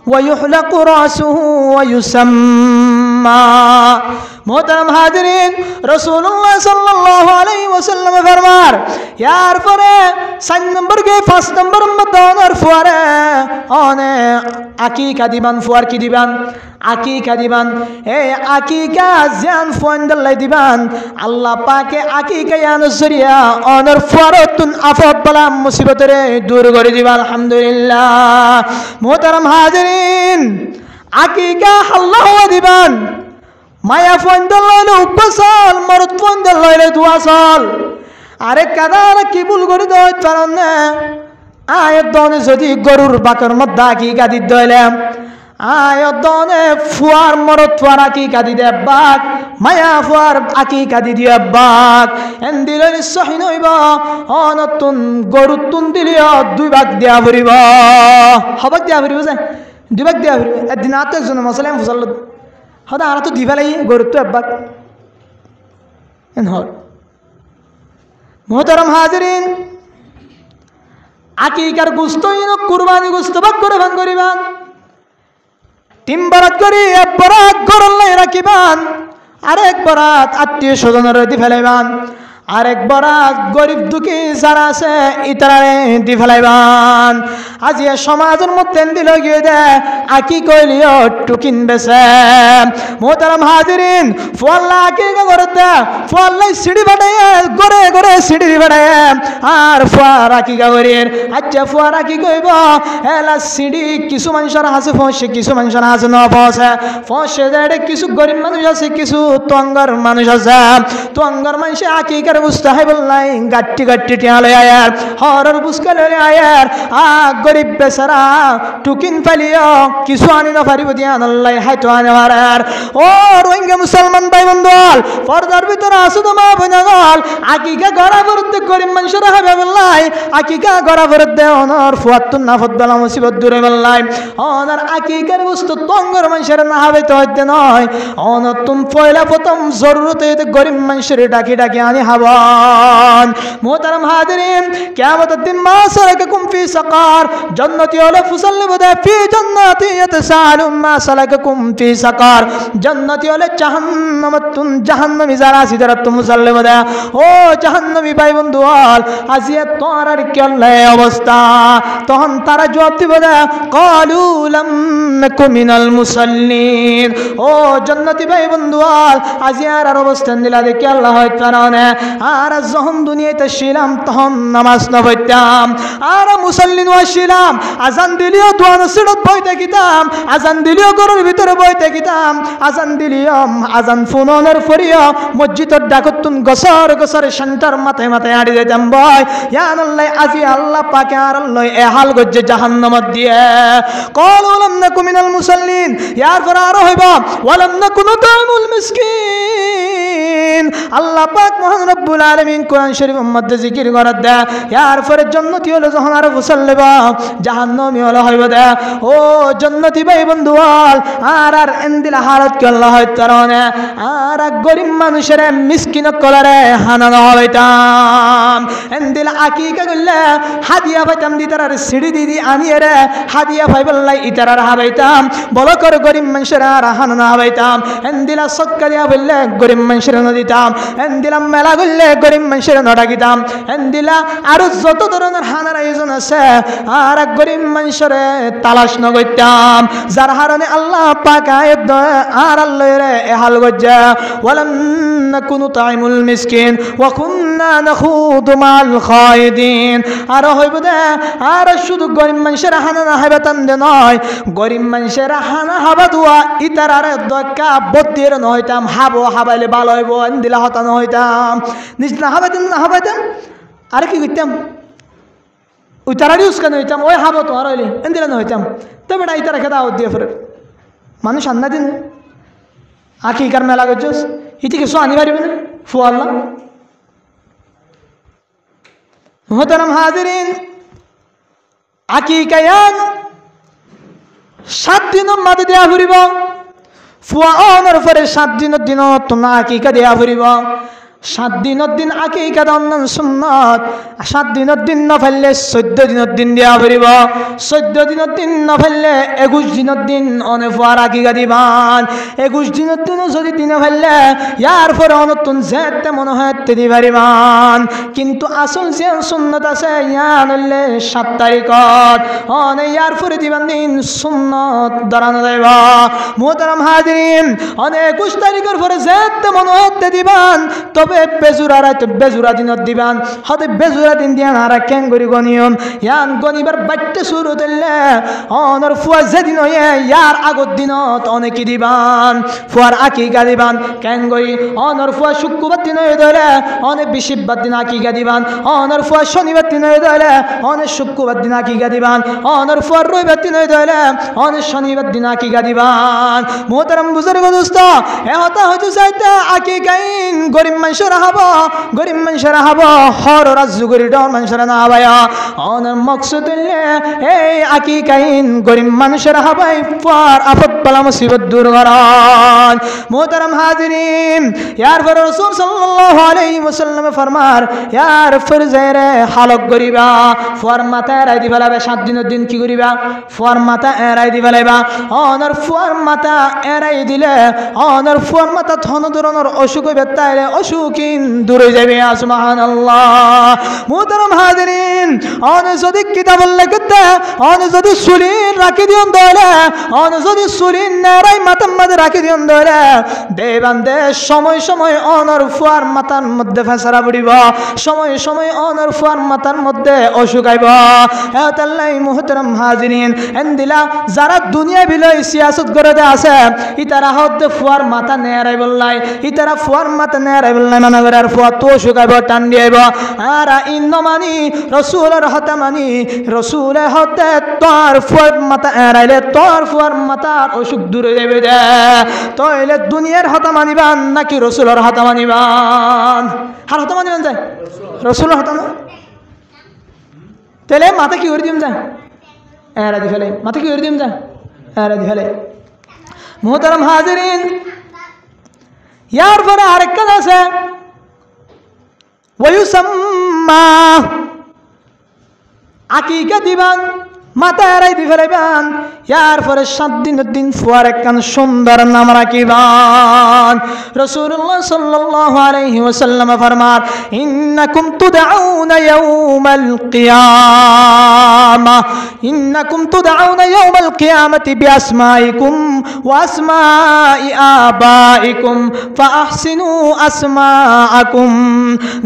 ويحلق رأسه ويسمى উম্মা। মোহতারাম হাজিরিন, রাসূলুল্লাহ সাল্লাল্লাহু আলাইহি ওয়াসাল্লাম ফরমার ইয়ার পরে 4 নম্বর কে 5 নম্বর মতনের ফুয়ারে অনে আকিকা দিবান। ফুয়ার কি দিবান? আকিকা দিবান। এই আকিকা জান ফুয়ান্দাল্লাই দিবান। আল্লাহ পাকে আকিকা ইয়ানুসরিয়া অনর ফুয়ারতুন আফত বালা মুসিবতরে দূর করে দিবা। আলহামদুলিল্লাহ। মোহতারাম হাজিরিন, আকিকা আল্লাহ দিবান। মায়া ফুয়ান্দাল লইলে উপসাল, মরদ ফুয়ান্দাল লইলে দুয়াসাল। আরে কাদার কি ভুল করে দেওয়ার কারণ আয়ের দনে যদি গরুর বাকর মধ্যে আকিকা দিতে হইলাম, আয়ের দনে ফুয়ার মরদ ফুয়ার আকিকা দিতে বাক, মায়া ফুয়ার আকিকা দিতে বাক। এন দিলে নিশ্চয় নইব অনতুন গরুর তুন দিলেও 2 ভাগ দিয়া ফুরিব। হবাক দিয়া ফুরিব যায়, 2 ভাগ দিয়া ফুরিব। একদিন আর তো একজন মশলাম ফুসাল হদা আর তো দিবা লাগি গরুর তো একবার এন হল। মোহতারাম হাজিরিন, আকিকার গুস্ত কুরবানি গুস্ত ভাগ করে ভাগ করিবান। 3 বরাত করি 1 বরাত গরল্লাই রাখিবান, আরেক বরাত আত্মীয় স্বজনের দি ফেলাইবান, আরেক বরাত গরিব দুঃখী যারা আছে ইতারে দি ফেলাইবান। আজি সমাজের মধ্যে দিল গিয়ে দে আকি কইলিও টুকিন বেছে। মোহতারাম হাজিরিন, ফুয়াল্লা আকিকা করতে ফুয়াল্লাই সিঁড়ি বাড়াইয়ে গড়ে গড়ে সিঁড়ি বাড়াইয়ে আর ফুয়ার আকিকা করিয়ে। আচ্ছা ফুয়ার আকি কইব এলা সিঁড়ি কিছু মানুষের হাসে ফসে, কিছু মানুষের হাসে ন ফসে। ফসে যায় কিছু গরিব মানুষ আছে, কিছু তঙ্গর মানুষ আছে। তঙ্গর মানুষে আকিকার বুঝতে হয় বললাই গাট্টি গাট্টি টিয়ালে আয়ার হরর বুঝকে লইলে আয়ার। গরিব বেচারা টুকিন পালিও কিছু আনি না পারিব দিয়া আল্লাহ হাইতো আনে মারার। ও রোহিঙ্গা মুসলমান ভাই বন্ধুল, পর্দার ভিতরে আসো তো মা বোনগল, আকিকা গড়া বরতে গরিব মানুষেরা হবে বললাই। আকিকা গড়া বরতে অনর ফুয়াত্তুন নাফত বেলা মুসিবত দূরে বললাই। অনর আকিকার বস্তু তঙ্গর মানুষের না হবে তো হইতে নয়। অনর তুম পয়লা প্রথম জরুরত হইতে গরিব মানুষের ডাকি ডাকি আনি হাবান। মোহতারাম হাজিরিন, কিয়ামতের দিন মা সালাকাকুম ফি সাকার, জান্নাতি হলে ফুসাল্লি বদে ফি জান্নাতি ইয়াতাসালুন মা সালাকাকুম ফি সাকার। জান্নাতি হলে জাহান্নামাতুন, জাহান্নামী যারা সিদারা তুম মুসাল্লি বদে ও জাহান্নামী ভাই বন্ধু হল আজিয়া তোর আর কেল্লে অবস্থা। তখন তারা জবাব দিব দে ক্বালু লাম নাকু মিনাল মুসাল্লিন। ও জান্নাতি ভাই বন্ধু হল আজিয়ার আর অবস্থান দিলা দেখি আল্লাহ হয় কারণে আর যখন দুনিয়াতে ছিলাম তখন নামাজ না পড়তাম, আর মুসল্লিন ছিলাম। আজান দিলিও দোয়া নসিরত বই থাকিতাম, আজান দিলিও ঘরের ভিতরে বই থাকিতাম, আজান দিলিও আজান ফোনের ফরিও মসজিদের ডাকতুন গসর গসর সেন্টার মাথায় মাথায় আড়ি যেতাম বয়। ইয়ান আল্লাহ আজি আল্লাহ পাকে আর আল্লাহ এ হাল গজ্জে জাহান্নামত দিয়ে। ক্বালু লাম নাকু মিনাল মুসাল্লিন, ইয়ার পর আরো হইব ওয়ালাম নাকু নুতাইমুল মিসকিন। আল্লাহ পাক মহান রব্বুল আলামিন কোরআন শরীফের মধ্যে জিকির করে দেয় ইয়ার পরে জান্নাতি হলো যখন আর ফুসাল্লেব জাহান্নামী হলো হইব দে। ও জান্নাতি ভাই বন্ধু হল আর আর এন্দিল হালত কি আল্লাহ হয় কারণে আর গরিব মানুষের মিসকিন কলারে হানানো হইতাম। এন্দিল আকিকা করলে হাদিয়া পাইতাম দিতার আর সিঁড়ি দিদি আনিয়ে রে হাদিয়া পাই বললাই ইতার হাবাইতাম বলো করে গরিব মানুষের আর হানানো হাবাইতাম। এন্দিলা সৎকা দিয়া বললে গরিব মানুষের দিতাম, এন্দিলাম মেলা করলে গরিব মানুষের নডাকিতাম, এন্দিলা আরো যত ধরনের হানার আয়োজন আছে আর গরিব মানুষের তালাশ নগরতাম। যার হারণে আল্লাহ পাক আয়াত আর আল্লাহ রে এহাল গজ্জা ওয়ালাম নাকু নুতাইমুল মিসকিন ওয়া কুননা নাখুদু মাল খায়দিন। আর হইব দে আর শুধু গরিব মানুষের হানা না হবে তান দে নয়, গরিব মানুষের হানা হাবা দুয়া ইতার আর দকা বদ্দির নইতাম হাবো হাবাইলে ভালো হইব দিলা হতানো হইতাম নিজ না হাবাইতাম না হাবাইতাম আর কি করতাম ওই তারারই উস্কানো হইতাম ওই হাবো তোমার হইলে দিলা না হইতাম। তো বেটা ইতারা খেতে আওয়াজ দিয়ে ফেরে মানুষ আন্না দিন আকিকার মেলা করছস ইতি কিছু আনি পারিবে না ফুয়াল্লা। মোহতারাম হাজিরিন, আকিকায়ান 7 দিনের মাঝে দেয়া ফুরিব ফুয়া অনার পরে 7 দিনের দিন তোমরা আকিকা দেয়া ফুরিব। 7 দিনের দিন আকিকা দান সুন্নত 7 দিনের দিন না ফেললে 14 দিনের দিন দিয়া পড়িব 14 দিনের দিন না ফেললে 21 দিনের দিন অনে ফুয়ার আকিকা দিবান 21 দিনের দিন যদি দিনে ফেললে ইয়ার পরে নতুন যেতে মনে হয় তেদি পারিবান কিন্তু আসল যে সুন্নত আছে ইয়ান হইলে 7 তারিখত অনে ইয়ার পরে দিবান দিন সুন্নত দাঁড়ানো যাইব মুহতারাম হাজিরিন অনে 21 তারিখের পরে যেতে মনে হয় দিবান তবে বেজুরা রাত বেজুরা দিনত দিবান হতে বেজুরা দিন দিয়ান আর কেন গরি গনিয়ম ইয়ান গনিবার বাইতে শুরু দিলে অনর ফুয়া যেদিন হয়ে ইয়ার আগত দিনত অনেকে দিবান ফুয়ার আকিকা দিবান কেন গরি অনর ফুয়া শুক্রবার দিন হয়ে ধরে অনেক বৃহস্পতিবার দিন আকিকা দিবান অনর ফুয়া শনিবার দিন হয়ে ধরে অনেক শুক্রবার দিন আকিকা দিবান অনর ফুয়ার রবিবার দিন হয়ে ধরে অনেক শনিবার দিন আকিকা দিবান মুহতারাম বুজুর্গ দোস্ত এ হতা হয়তো চাইতে আকিকাইন গরিব মানুষেরা হব গরিব মানুষেরা হব হর রাজ্য গরি ডর মানুষেরা না হবায় অনর মকসুদ এই আকিকাইন গরিব মানুষেরা হবাই পর আপদ বালা মুসিবত দূর করান মুহতারাম হাজিরিন ইয়ার পর রাসূল সাল্লাল্লাহু আলাইহি ওয়াসাল্লাম ফরমার ইয়ার ফরজেরে হালক করিবা ফর মাথা এরাই দি ফেলাবে 7 দিনের দিন কি করিবা ফর মাথা এরাই দি ফেলাইবা অনর ফর মাথা এরাই দিলে অনর ফর মাথা ধন ধরনের অসুখ হইবে তাইলে অসুখিন দূরে যাবে সুবহানাল্লাহ মুহতারাম হাজিরিন অনে যদি কিতাব লিখতে অনে যদি সুলিন রাখি দিন দলে অনে যদি সুলিন নারাই মাথার মধ্যে রাখি দিন দলে দেবান্দে সময় সময় অনর ফুয়ার মাথার মধ্যে ফেসারা পড়িব সময় সময় অনর ফুয়ার মাথার মধ্যে অসুখ আইব এতাল্লাই মুহতারাম হাজিরিন এন্দিলা যারা দুনিয়া বিলয় সিয়াসত করে আছে ইতারা হতে ফুয়ার মাথা নেয়ারাই বললাই ইতারা ফুয়ার মাথা নেয়ারাই বললাই মানে আর ফুয়া তো শুকাইব টান দিয়াইব আর ইন্ন মানি রসুলের হতে মানি রসুলের হতে তোর ফুয়ার মাথা এড়াইলে তোর ফুয়ার মাথার অসুখ দূরে যাবে দে তইলে দুনিয়ার হতা মানিবান নাকি রসুলের হতা মানিবান আর হতা মানিবান যায় রসুলের হতা না তাহলে মাথা কি করে দিম যায় এরা দি ফেলে মাথা কি করে দিম যায় এরা দি ফেলে মুহতারাম হাজিরিন ইয়ার পরে আরেক কাজ আছে ওয়ুসাম্মা আকিকা দিবান মাথা এরাই দি ফেলাইবান ইয়ার পরে 7 দিনের দিন ফুয়ার একখান সুন্দর নাম রাখিবান রাসূলুল্লাহ সাল্লাল্লাহু আলাইহি ওয়াসাল্লাম ফরমান ইন্নাকুম তুদআউনা ইয়াউমাল কিয়ামা ইন্নাকুম তুদআউনা ইয়াউমাল কিয়ামাতি বিআসমাইকুম ওয়া আসমাই আবাইকুম ফাআহসিনু আসমাআকুম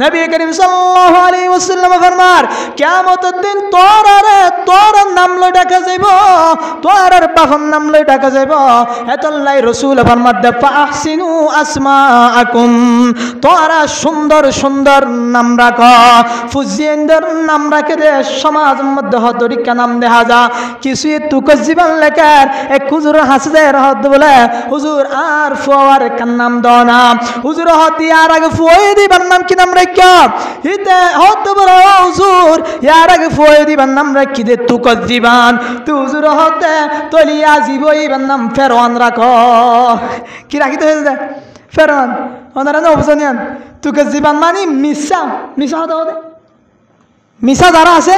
নবী করিম সাল্লাল্লাহু আলাইহি ওয়াসাল্লাম ফরমান কিয়ামতের দিন তোর নাম লই ডাকা যাইব তোর বাপর নাম লই ডাকা যাইব এতলাই রাসূল ফরমাতে ফাহসিনু আসমাআকুম তোরা সুন্দর সুন্দর নাম রাখ ফুজিয়েন্দের নাম রাখে দে সমাজ মধ্যে হতরিকা নাম দেখা যা কিছু তুক জীবন লেখার এক হুজুর হাসে রহত বলে হুজুর আর ফুয়ার কান নাম দাও না হুজুর হতি আর আগে ফুয়ে দিবার নাম কি নাম রাখা হিতে হত বড় হুজুর ইয়ার আগে ফুয়ে দিবার নাম রাখি দে তুক জীবন তু হুজুর হতে তলিয়া জীবইবার নাম ফেরওয়ান রাখো কি রাখিতে হয়েছে ফেরওয়ান ওনারা না অবজানিয়ান তুকে জীবন মানে মিশা মিশা হতে হতে মিশা যারা আছে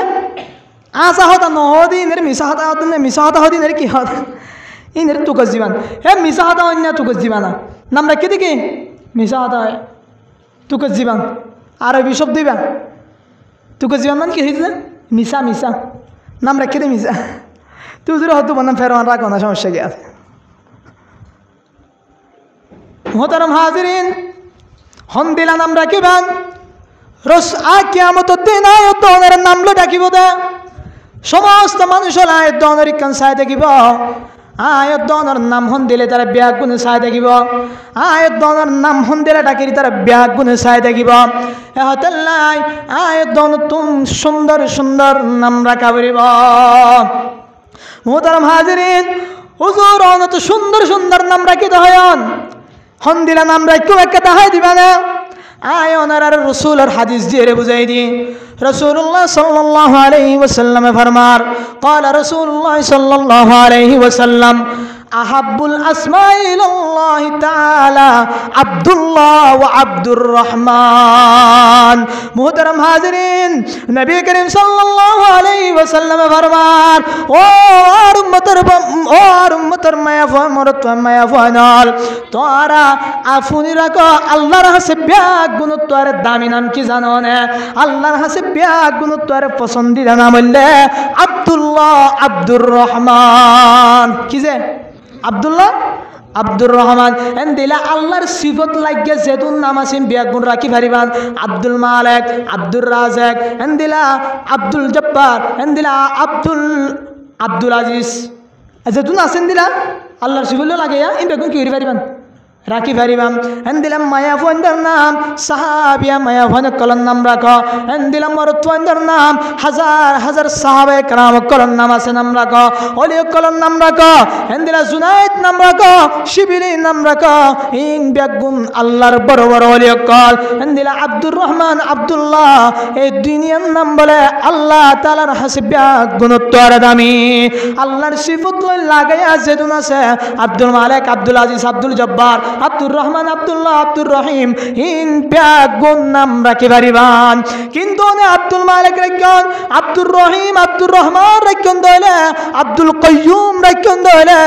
আসা হতা নহদিন এর মিশা হতা হতে না মিশা হতা হদিন এর কি হত ইনের তুকে জীবন হে মিশা হতা অন্য তুকে জীবনা নাম রাখি দেখি মিশা হতা হয় তুকে জীবন আর বিশপ দিবা তুকে জীবন মানে কি হয়েছে মিশা মিশা নাম রাখি দে মিশা তুই যদি হতো নাম ফেরওয়ান রাখো না সমস্যা কি আছে মুহতারাম হাজিরিন হন দিলা নাম রাখিবান রস কিয়ামতের দিন আয়াত দনের নাম লো ডাকিব দে সমস্ত মানুষের আয়াত দনের কান চাই দেখিব আয়াত দনের নাম হন দিলে তারা ব্যাগ গুণে চাই দেখিব আয়াত দনের নাম হন দিলে ডাকি তারা ব্যাগ গুণে চাই দেখিব এহতাল্লাই আয়াত দন তুম সুন্দর সুন্দর নাম রাখা বলিব মুহতারাম হাজিরিন হুজুর অনত সুন্দর সুন্দর নাম রাখিতে হয়ন হন দিলা নাম রাখিও একটা তাহাই দিবা না আয় ওনার রসুলের হাদিস দিয়ে বুঝাই দি রসুল্লাহ সাল্লাল্লাহু আলাইহি ওয়াসাল্লাম ফরমার قال رسول الله صلى الله عليه وسلم আহাব্বুল আসমাই ইলাল্লাহি তাআলা আব্দুল্লাহ ওয়া আব্দুর রহমান। মুহতারাম হাজিরিন, নবী করিম সাল্লাল্লাহু আলাইহি ওয়াসাল্লাম ফরমান, ও উম্মতের মায়া ফানাল তোরা আফুনি রাখো আল্লাহর হাসে ব্যাগ গুণ তোর দামি নাম কি জানো না? আল্লাহর হাসে ব্যাগ গুণ তোর পছন্দিদা নাম হইলে আব্দুল্লাহ আব্দুর রহমান। কি যে আব্দুল্লাহ আব্দুর রহমান এন দিলা আল্লাহর সিফত লাগে যেতুন নাম আছে ব্যাগ গুণ রাখি পারিবান। আব্দুল মালিক, আব্দুর রাজাক, এন দিলা আব্দুল জব্বার, এন দিলা আব্দুল আজিজ, যেতুন আছেন দিলা আল্লাহর সিফত লাগে ইন বেগুন কি পারিবান রাখি পারিবাম। এন দিলাম মায়া ফোয়ান্দার নাম সাহাবিয়া মায়া ফোয়ান কলন নাম রাখো। এন দিলাম মরত ফোয়ান্দার নাম হাজার হাজার সাহাবে কারাম কলন নাম আছে নাম রাখো। অলি কলন নাম রাখো। এন দিলা জুনাইদ নাম রাখো, শিবিলি নাম রাখো। ইন বেগুন আল্লাহর বড় বড় অলি কল। এন দিলা আব্দুর রহমান আব্দুল্লাহ এই দুনিয়ার নাম বলে আল্লাহ তাআলার হাসে বেগুন তোর দামি। আল্লাহর সিফত লাগাইয়া যেতুন আছে আব্দুল মালিক, আব্দুল আজিজ, আব্দুল জব্বার, আব্দুর রহমান, আব্দুল্লাহ, আব্দুর রহিম ইন ব্যাগুন নাম রাখি পারিবান। কিন্তু আব্দুল মালিক রাখুন, আব্দুর রহিম, আব্দুর রহমান রাখুন দইলে, আব্দুল কয়্যুম রাখুন দইলে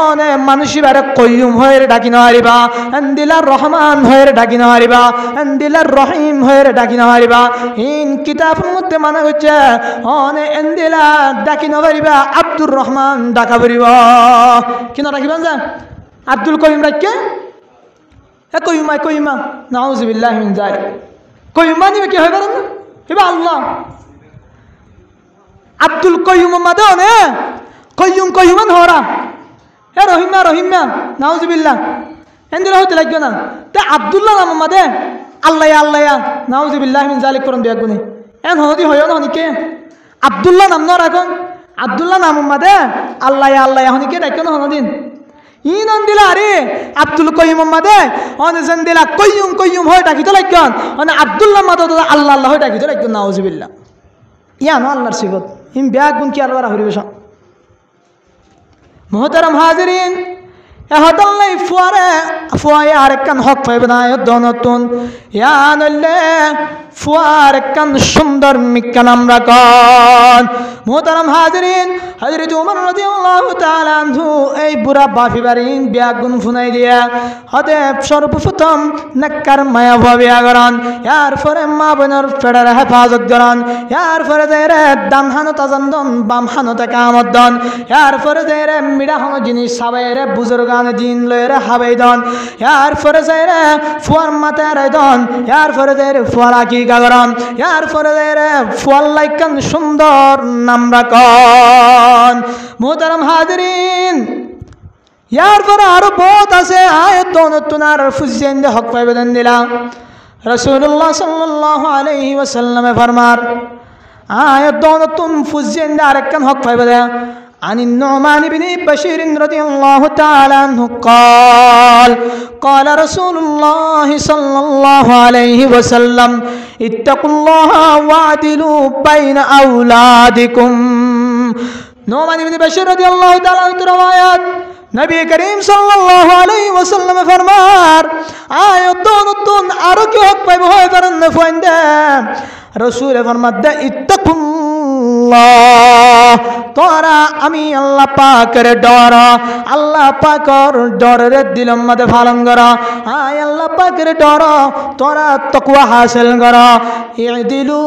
অনে মানুষিবারে কয়্যুম হয়ে ডাকি নারিবা, এন্দিলার রহমান হয়ে ডাকি নারিবা, এন্দিলার রহিম হয়ে ডাকি নারিবা। ইন কিতাবের মধ্যে মানা হচ্ছে অনে এন্দিলা ডাকি নারিবা, আব্দুর রহমান ডাকা পারিবা। কিনা রাখিবান যা আব্দুল কয়্যুম রাখকে কয়ুমা নাউযুবিল্লাহি মিন যালিক। কয়ুমা নিবে কি হয় পারেন না এবার আল্লাহ আব্দুল কয়ুম মাদে নে কয়ুমান হরা হে রহিমা নাউযুবিল্লাহ এন্দিরা হইতে লাগবে না। তে আব্দুল্লাহ নাম মাদে আল্লাহ নাউযুবিল্লাহি মিন যালিক করুন বিয়াগুনি এন হদি হয় না হনিকে আব্দুল্লাহ নাম না রাখুন। আব্দুল্লাহ নাম মাদে আল্লাহ হনিকে রাখুন হনদিন ইনন দিলা আরে আব্দুল কয়্যুম মাদে অনেজন দিলা কয়্যুম হয় ডাকি তো লাগন অনে আব্দুল্লাহ মাদে তো আল্লাহ হয় ডাকি তো লাগন নাউযুবিল্লাহ। ইয়ানো আল্লাহর সিফত ইম ব্যাগ গুণ কি আল্লাহর হরিবেশ। মুহতারাম হাজিরিন, এহতাল্লাই ফুয়ারে আরেকখান হক পাইবে না দনতুন ইয়ানলে ফুয়ার একখান সুন্দর মিক্কা নাম রাখন। মুহতারাম হাজিরিন, হযরত ওমর রাদিয়াল্লাহু তাআলা আনহু এই বুড়া বাফি বারিন ব্যাগুন ফুনাই দিয়া হতে সর্বপ্রথম নেককার মায়া ভাবিয়া গরন, ইয়ার পরে মা বোনের ফেডার হেফাজত গরন, ইয়ার পরে দেরে ডান হানো তাজান্দন বাম হানোতে কামত দন, ইয়ার পরে দেরে মিডা হানো জিনিস সাবাইরে বুজুর্গান দিন লয়রে হাবাই দন, ইয়ার পরে দেরে ফুয়ার মাথায় রাই দন, ইয়ার পরে দেরে ফুয়ারা কি গাগরন, ইয়ার পরে দেরে ফুয়ার লাইকান সুন্দর নাম রাখন। মুহতারাম হাজিরিন, ইয়ার পরে আরো বহুত আছে আয়াত নতুন আর ফুজিয়েন দে হক পাইবে দেন দিলা। রাসূলুল্লাহ সাল্লাল্লাহু আলাইহি ওয়াসাল্লাম ফরমার আয়াত নতুন ফুজিয়েন দে আরেকখান হক পাইবে দে। عن النعمان بن بشير رضي الله تعالى عنه قال رسول الله صلى الله عليه وسلم اتقوا الله واعدلوا بين أولادكم. نعمان بن بشير رضي الله تعالى عنه روايات নবী করিম সাল্লাল্লাহু আলাইহি ওয়াসাল্লাম ফরমার আয়াত নতুন আরো কি হক পাইব হয় পারেন না ফয়েন্দে রাসূল ফরমাদে ইত্তাকুল্লাহ তোরা আমি আল্লাহ পাকের ডর, আল্লাহ পাকের ডরের দিলম মধ্যে পালন কর। আয় আল্লাহ পাকের ডর তোরা তাকওয়া হাসিল কর। ইদিলু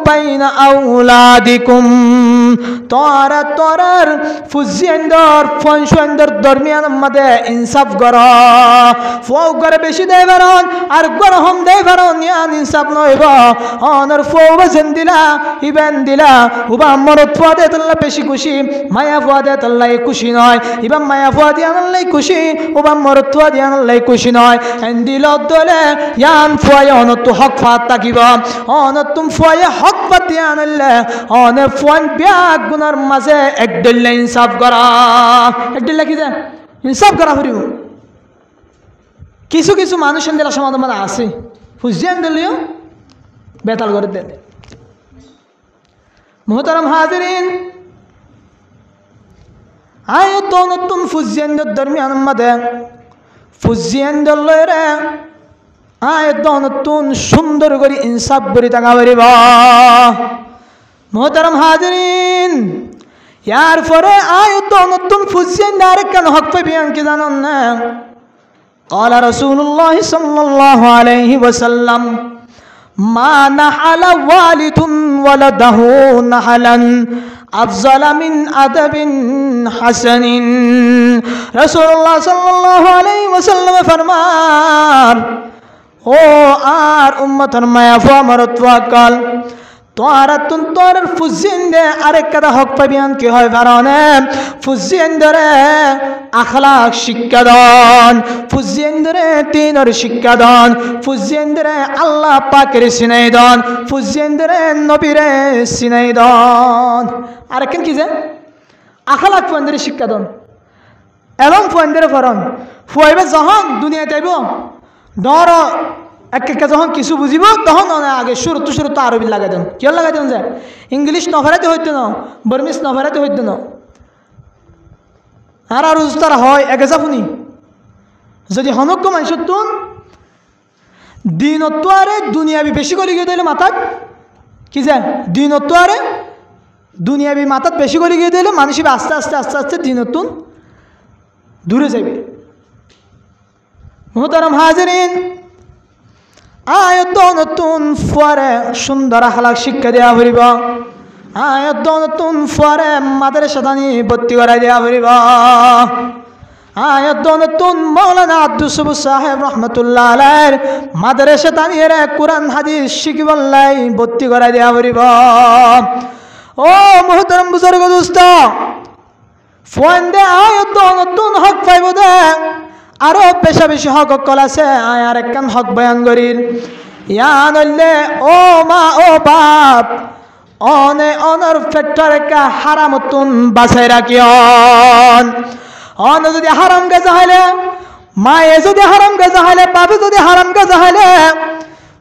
বাইনা আউলাদিকুম তোরা তোরার ফুজিয়েন্দর ফনশন্দর দরমিয়ান মধ্যে ইনসাফ কর। ফও করে বেশি দেয় বারণ আর গরহম দেয় বারণ ইয়ান ইনসাফ নইব। অনর ফও বাজেন দিলা ইবেন দিলা উবা মরত ফাদে তাল্লা বেশি খুশি, মায়া ফাদে তাল্লাই খুশি নয়। ইবা মায়া ফাদে আনলাই খুশি, উবা মরত ফাদে আনলাই খুশি নয়। এন্দিল দলে ইয়ান ফুয়ায় অনত হক ফাত তাকিব। অনতুম ফুয়ায় হক ফাতে আনলে অনে ফুয়ান ব্যাগ গুনার মাঝে একদল ইনসাফ করা। একদল কি যে ইনসাফ করা হরিব। কিছু কিছু মানুষ এন্দিলা সমাজ মানে আছে ফুজিয়ান দিলিও বেতাল করে দেন। মুহতারাম হাজিরিন, আয় তো নতুন ফুজিয়ানদের দরমিয়ান মধ্যে ফুজিয়ানদের লয়রে আয় তো নতুন সুন্দর করে ইনসাফ করে টাকা পারিব মোহতারাম হাজিরিন ইয়ার পরে আয় তো নতুন ফুজিয়ান আরেক কেন হক পাইবেন কি জানেন না قال رسول الله صلى الله عليه وسلم ما نحل والد ولده نحلا أفضل من أدب حسن رسول الله صلى الله عليه وسلم فرمان ও আর উম্মতের মায়া ফমরত ওয়াকাল তোরা তুন তোর ফুজিন্দে আরেক কথা হক পাবিয়ান কি হয় কারণে ফুজিন্দরে আখলাক শিক্ষা দান ফুজিন্দরে তিনর শিক্ষা দান ফুজিন্দরে আল্লাহ পাকের সিনাই দান ফুজিন্দরে নবীরে সিনাই দান আরেকন কি যে আখলাক ফুজিন্দরে শিক্ষা দান এবং ফুজিন্দরে ফরন ফুয়াইবে যখন দুনিয়া যাইব ডর এক যখন কিছু বুঝিব তখন আগে শুরু আরবি লাগাই দেন কিয় লাগাই দেন যে ইংলিশ নফারাতে হইতো না বর্মিস নফারাতে হইতো না আর আর তারা হয় এগেজা শুনি যদি হনক্য মানুষের তুন দিনত আরে দুনিয়াবি বেশি করে গিয়ে দিলে মাথাত কি যে দিনত আরে দুনিয়াবি মাথাত বেশি করে গিয়ে দিলে মানুষ আস্তে আস্তে আস্তে আস্তে দিনতুন দূরে যাবে মোহতারাম হাজিরিন আয়ত নতুন ফুয়ারে সুন্দর আখলাক শিক্ষা দেওয়া হইব আয়ত নতুন ফুয়ারে মাদ্রাসা দানি ভর্তি করাই দেওয়া হইব আয়ত নতুন মৌলানা আব্দুল সবুর সাহেব রহমতুল্লাহ আলাইহির মাদ্রাসা দানির কোরআন হাদিস শিখিবল্লাই ভর্তি করাই দেওয়া হইব ও মুহতারাম বুজুর্গ দোস্ত ফোন দে আয়ত নতুন হক পাইব দে আরো বেশা বেশি হক কল আছে আর একখান হক বয়ান করির ইয়ান ও মা ও বাপ অনে অনর ফেটর কা হারামতুন বাছাই রাখিয়ন অন যদি হারাম গাজা হইলে মায়ে যদি হারাম গাজা হইলে বাপে যদি হারাম গাজা হইলে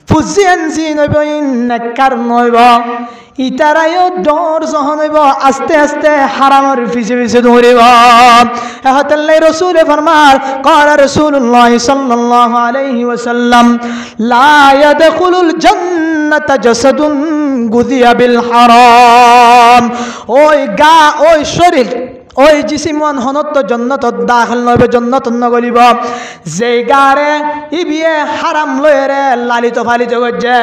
ফুজিয়ান জি নইব ইন্নাকার নইব ইতারাইও ডর যখন হইব আস্তে আস্তে হারামের পিছে পিছে দৌড়িব এহতাল্লাই রসুল ফরমার قال رسول الله صلى الله عليه وسلم لا يدخل الجنة جسد غذي بالحرام ওই গা ওই শরীর ওই জিসিমান হনত জন্নত দাখিল নইবে জন্নত নগলিব যে গারে ইবিয়ে হারাম লয়েরে লালিত ফালিত গজে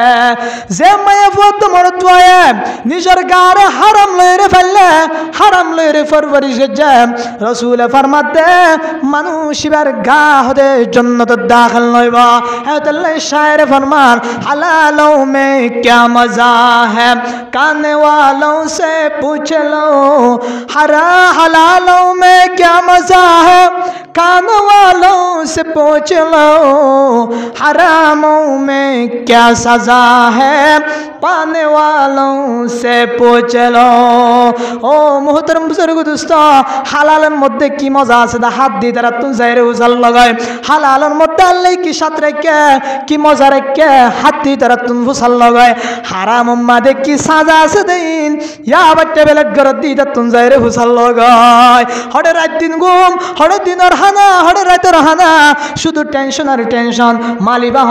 যে মায়ে ফত মরতওয়ে নিজের গারে হারাম লয়েরে ফেললে হারাম লয়েরে ফরবরিশ গজে রাসূল ফরমাতে মানুষিবার গা হদে জন্নত দাখিল নইব এতলে শায়ের ফরমান হালালো মে क्या मजा है काने वालों से पूछ लो हलालों में क्या मजा है कान वालों से पूछ लो हरामों में क्या सजा है पाने वालों से पूछ लो ও মুহতারাম বুজুর্গ দোস্ত হালালের মধ্যে কি মজা আছে দা হাত দিয়ে তারা তুন যাইরে উজাল লাগায় হালালের মধ্যে আল্লাহ কি সাথ রেখে কি মজা রেখে হাত দিয়ে তারা তুন উজাল লাগায় হারাম মধ্যে কি সাজা আছে দিন ইয়া বাচ্চা বেলা গরত দিয়ে তারা তুন যাইরে উজাল লাগায় হড়ে রাত দিন ঘুম হড়ে দিনের হানা হড়ে রাতের হানা শুধু টেনশন আর টেনশন মালিবা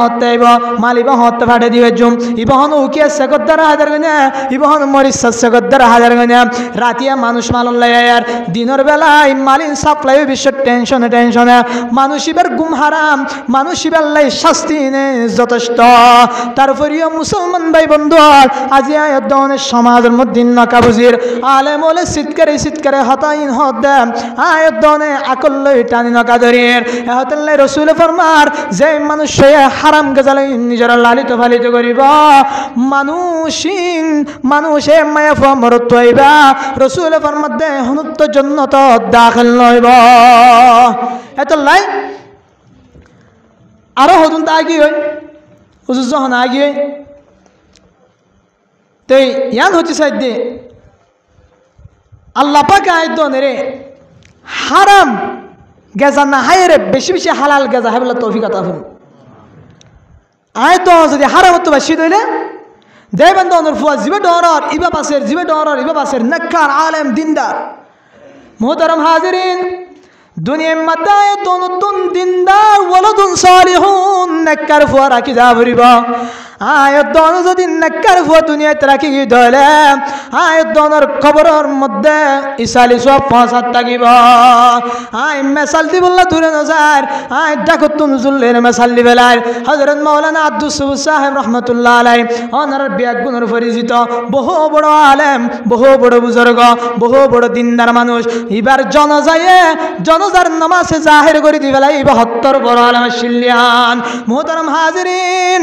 হতে ফাটে দিবে জুম ইবহন উকিয়া সেকদ্দার হাজার গনে ইবহন মরিস সেকদ্দার হাজার গনে রাতিয়া মানুষ মালন লায়ার দিনের বেলায় মালিন সাপ্লাই বিশ্ব টেনশনে মানুষিবার গুম হারাম মানুষিবার লাই শাস্তি নে যথেষ্ট তারপরেও মুসলমান ভাই বন্ধু আজি আয়তনের সমাজের মধ্যে নকাবুজির আলেম ওলে চিৎকারে হতাইন হত দেম আয়তনে আকল্লই টানি নকাদরির এহতলে রসুল ফরমার যে মানুষ হারাম গজালে নিজের লালিত ফালিত করিব মানুষে মায়া ফমরত হইবা রসুল ফরমার দে হনুত্ত জন্নত দাখিল নইব এত লাই আরো হতুন তা আগি হই হুজুর যখন আগি হই তাই ইয়ান হচ্ছে সাইডে আল্লাহ পাক আয়াত রে হারাম গেজা না হায়রে বেশি বেশি হালাল গেজা হাইবলা তৌফিক আতা করুন আয়াত যদি হারাম তো বেশি দইলে দেবন্দ অনুর ফুয়া জিবে ডরার ইবা পাসের নাক্কার আলেম দিনদার মোহতারাম হাজিরিন, দুনিয়ার মাথায় নতুন দিনদার ওয়ালাদুন সালিহুন নেককার ফুয়া রাখি যা ভরিব। আয় দন যদি নেককার ফুয়া দুনিয়াতে রাখি ধরে আয় দনের খবরের মধ্যে ইসালি সব ফাঁসাত থাকিব। আয় মেসাল দি বললা দূরে নজার আয় ডাকতুন জুল্লের মেসাল দি বেলায় হযরত মাওলানা আব্দুস সাবুর সাহেব রহমাতুল্লাহ আলাইহি ওনার বিয়াগুনের পরিচিত বহু বড় আলেম, বহু বড় বুজুর্গ, বহু বড় দিনদার মানুষ। এবার জনজার নামাজে জাহির করে দিবেলাই 72 বড় আলেমের শিল্লিয়ান। মোহতারাম হাজিরিন,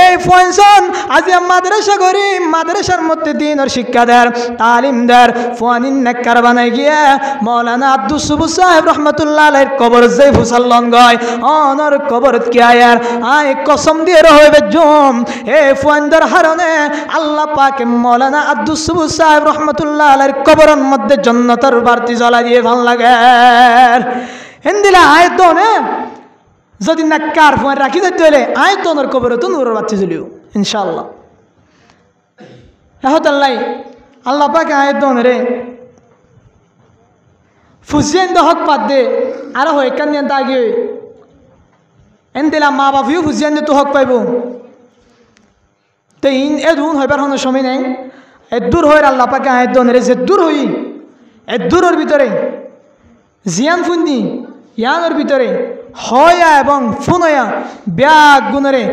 এই ফয়সন আজি মাদ্রাসা করি, মাদ্রাসার মধ্যে দিনের শিক্ষা দেয়, তালিম দেয়, ফানিন নেককার বানাই গিয়ে মাওলানা আব্দুস সাবুর সাহেব রহমাতুল্লাহ আলাইহির কবর যে ফুসাল্লন গয় অনর কবরত কি আয়ার আয় কসম দিয়ে রহবে জুম এই ফান্দার হারনে আল্লাহ পাক মাওলানা আব্দুস সাবুর সাহেব রহমাতুল্লাহ আলাইহির কবরের মধ্যে জান্নাতের বাতি জ্বালা দিয়ে ভাল লাগে। হিন্দিলা আয়ত নে যদি নেককার ফুয়ান রাখি দিতে হলে আয়ত ওনার কবরে তো নূরের বাতি জ্বলিও ইনশাআল্লাহ। এহতাল্লাই আল্লাহ পাক আয়ত রে ফুজিয়েন হক পাত দে আর হয় কান্দিয়ান তাগিয়ে এনদিলা মা বাপিও ফুজিয়েন তো হক পাইব। তো ইন এ দুন হইবার কোনো সময় নেই। এ দূর হয়ে আল্লাহ পাকে আয়ত রে যে দূর হই এ দূরের ভিতরে জিয়ান ফুন্দি ইয়ানোর ভিতরে হয়া এবং ফুনয়া ব্যাগ গুণরে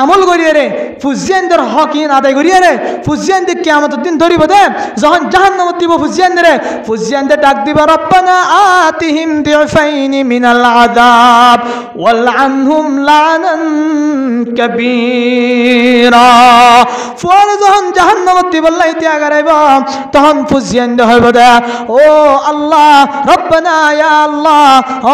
আমল করিয়ে রে ফুজিয়ানদের হক ইন আদায় করিয়ে রে ফুজিয়ানদের কিয়ামতের দিন ধরিব দে যখন জাহান্নামত দিব ফুজিয়ানদের ফুজিয়ানদের ডাক দিব রব্বানা আতিহিম দিফাইনি মিনাল আযাব ওয়ালআনহুম লানান কাবীরা। পরে যখন জাহান্নামত দিব আল্লাহ ত্যাগ করাইব তখন ফুজিয়ানদের হইব দে ও আল্লাহ রব্বানা ইয়া আল্লাহ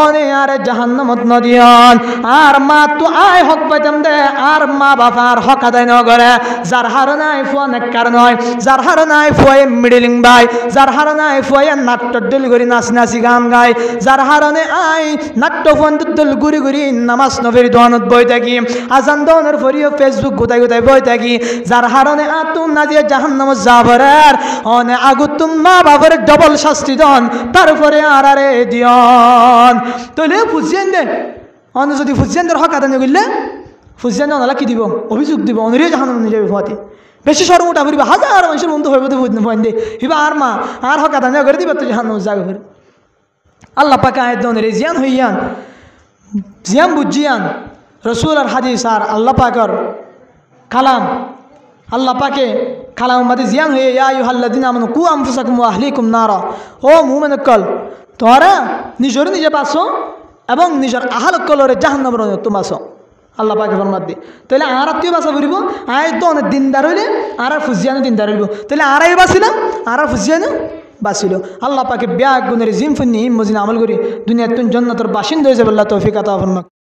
ওনে আর জাহান্নামত নদিয়ান আর মা তো আয় হক পাইতাম দে আর মা বাবার হক আদায় ন করে যার হারনায় ফুয়া নেককার নয়, যার হারনায় ফুয়ে মিডিলিং ভাই, যার হারনায় ফুয়ে নাট্য দল ঘুরি নাচ নাচি গান গায়, যার হারনে আয় নাট্য ফোন দল ঘুরি ঘুরি নামাজ নবীর দোয়ানত বই থাকি আজান দোয়ানোর ফরিও ফেসবুক গোটাই গোটাই বই থাকি, যার হারনে আতুন নাজিয়া জাহান্নামত যাবরের অনে আগুতুম মা বাবার ডবল শাস্তি দন তারপরে আর আরে দিয়ন তলে ফুজিয়েন দে অন যদি ফুজিয়ানদের হক আদায় করলে ফুজিয়ান ওনারা কি দিব অভিযোগ দিব অনেরই জাহান্নামে নিয়ে যাবে ফাতে বেশি সরমোটা করিবে হাজার মানুষের বন্ধু হইব তো ফুয়েন দে হিবা আর মা আর হক আদায় করে দিবে তো জাহান্নামে যাবে ফের আল্লাহ পাকে আয়াত দনের জিয়ান হইয়ান জিয়ান বুঝিয়ান রসুল আর হাদিস আর আল্লাহ পাকর কালাম আল্লাহ পাকে কালাম মাদে জিয়ান হয়ে ইয়া আইয়ুহাল্লাযিনা আমানু কু আনফুসাকুম ওয়া আহলিকুম নারা ও মুমিন কল তোরা নিজরে নিজে বাঁচো এবং নিজের আহাল কলরে জাহান্নামের তুমি বাঁচো আল্লাহ পাকে ফরমাত দি তাহলে আর তুই বাঁচা পড়িব আয় তো অনেক দিনদার হইলে আর ফুজিয়ানো দিনদার হইব তাহলে আরাই বাঁচিলাম আর ফুজিয়ানো বাঁচিল আল্লাহ পাকে ব্যাগ গুণের জিম ফুন্নি মজিন আমল করি দুনিয়ার তুন জান্নাতের বাসিন্দা হয়ে যাবে আল্লাহ তৌফিক আতা ফরমাক।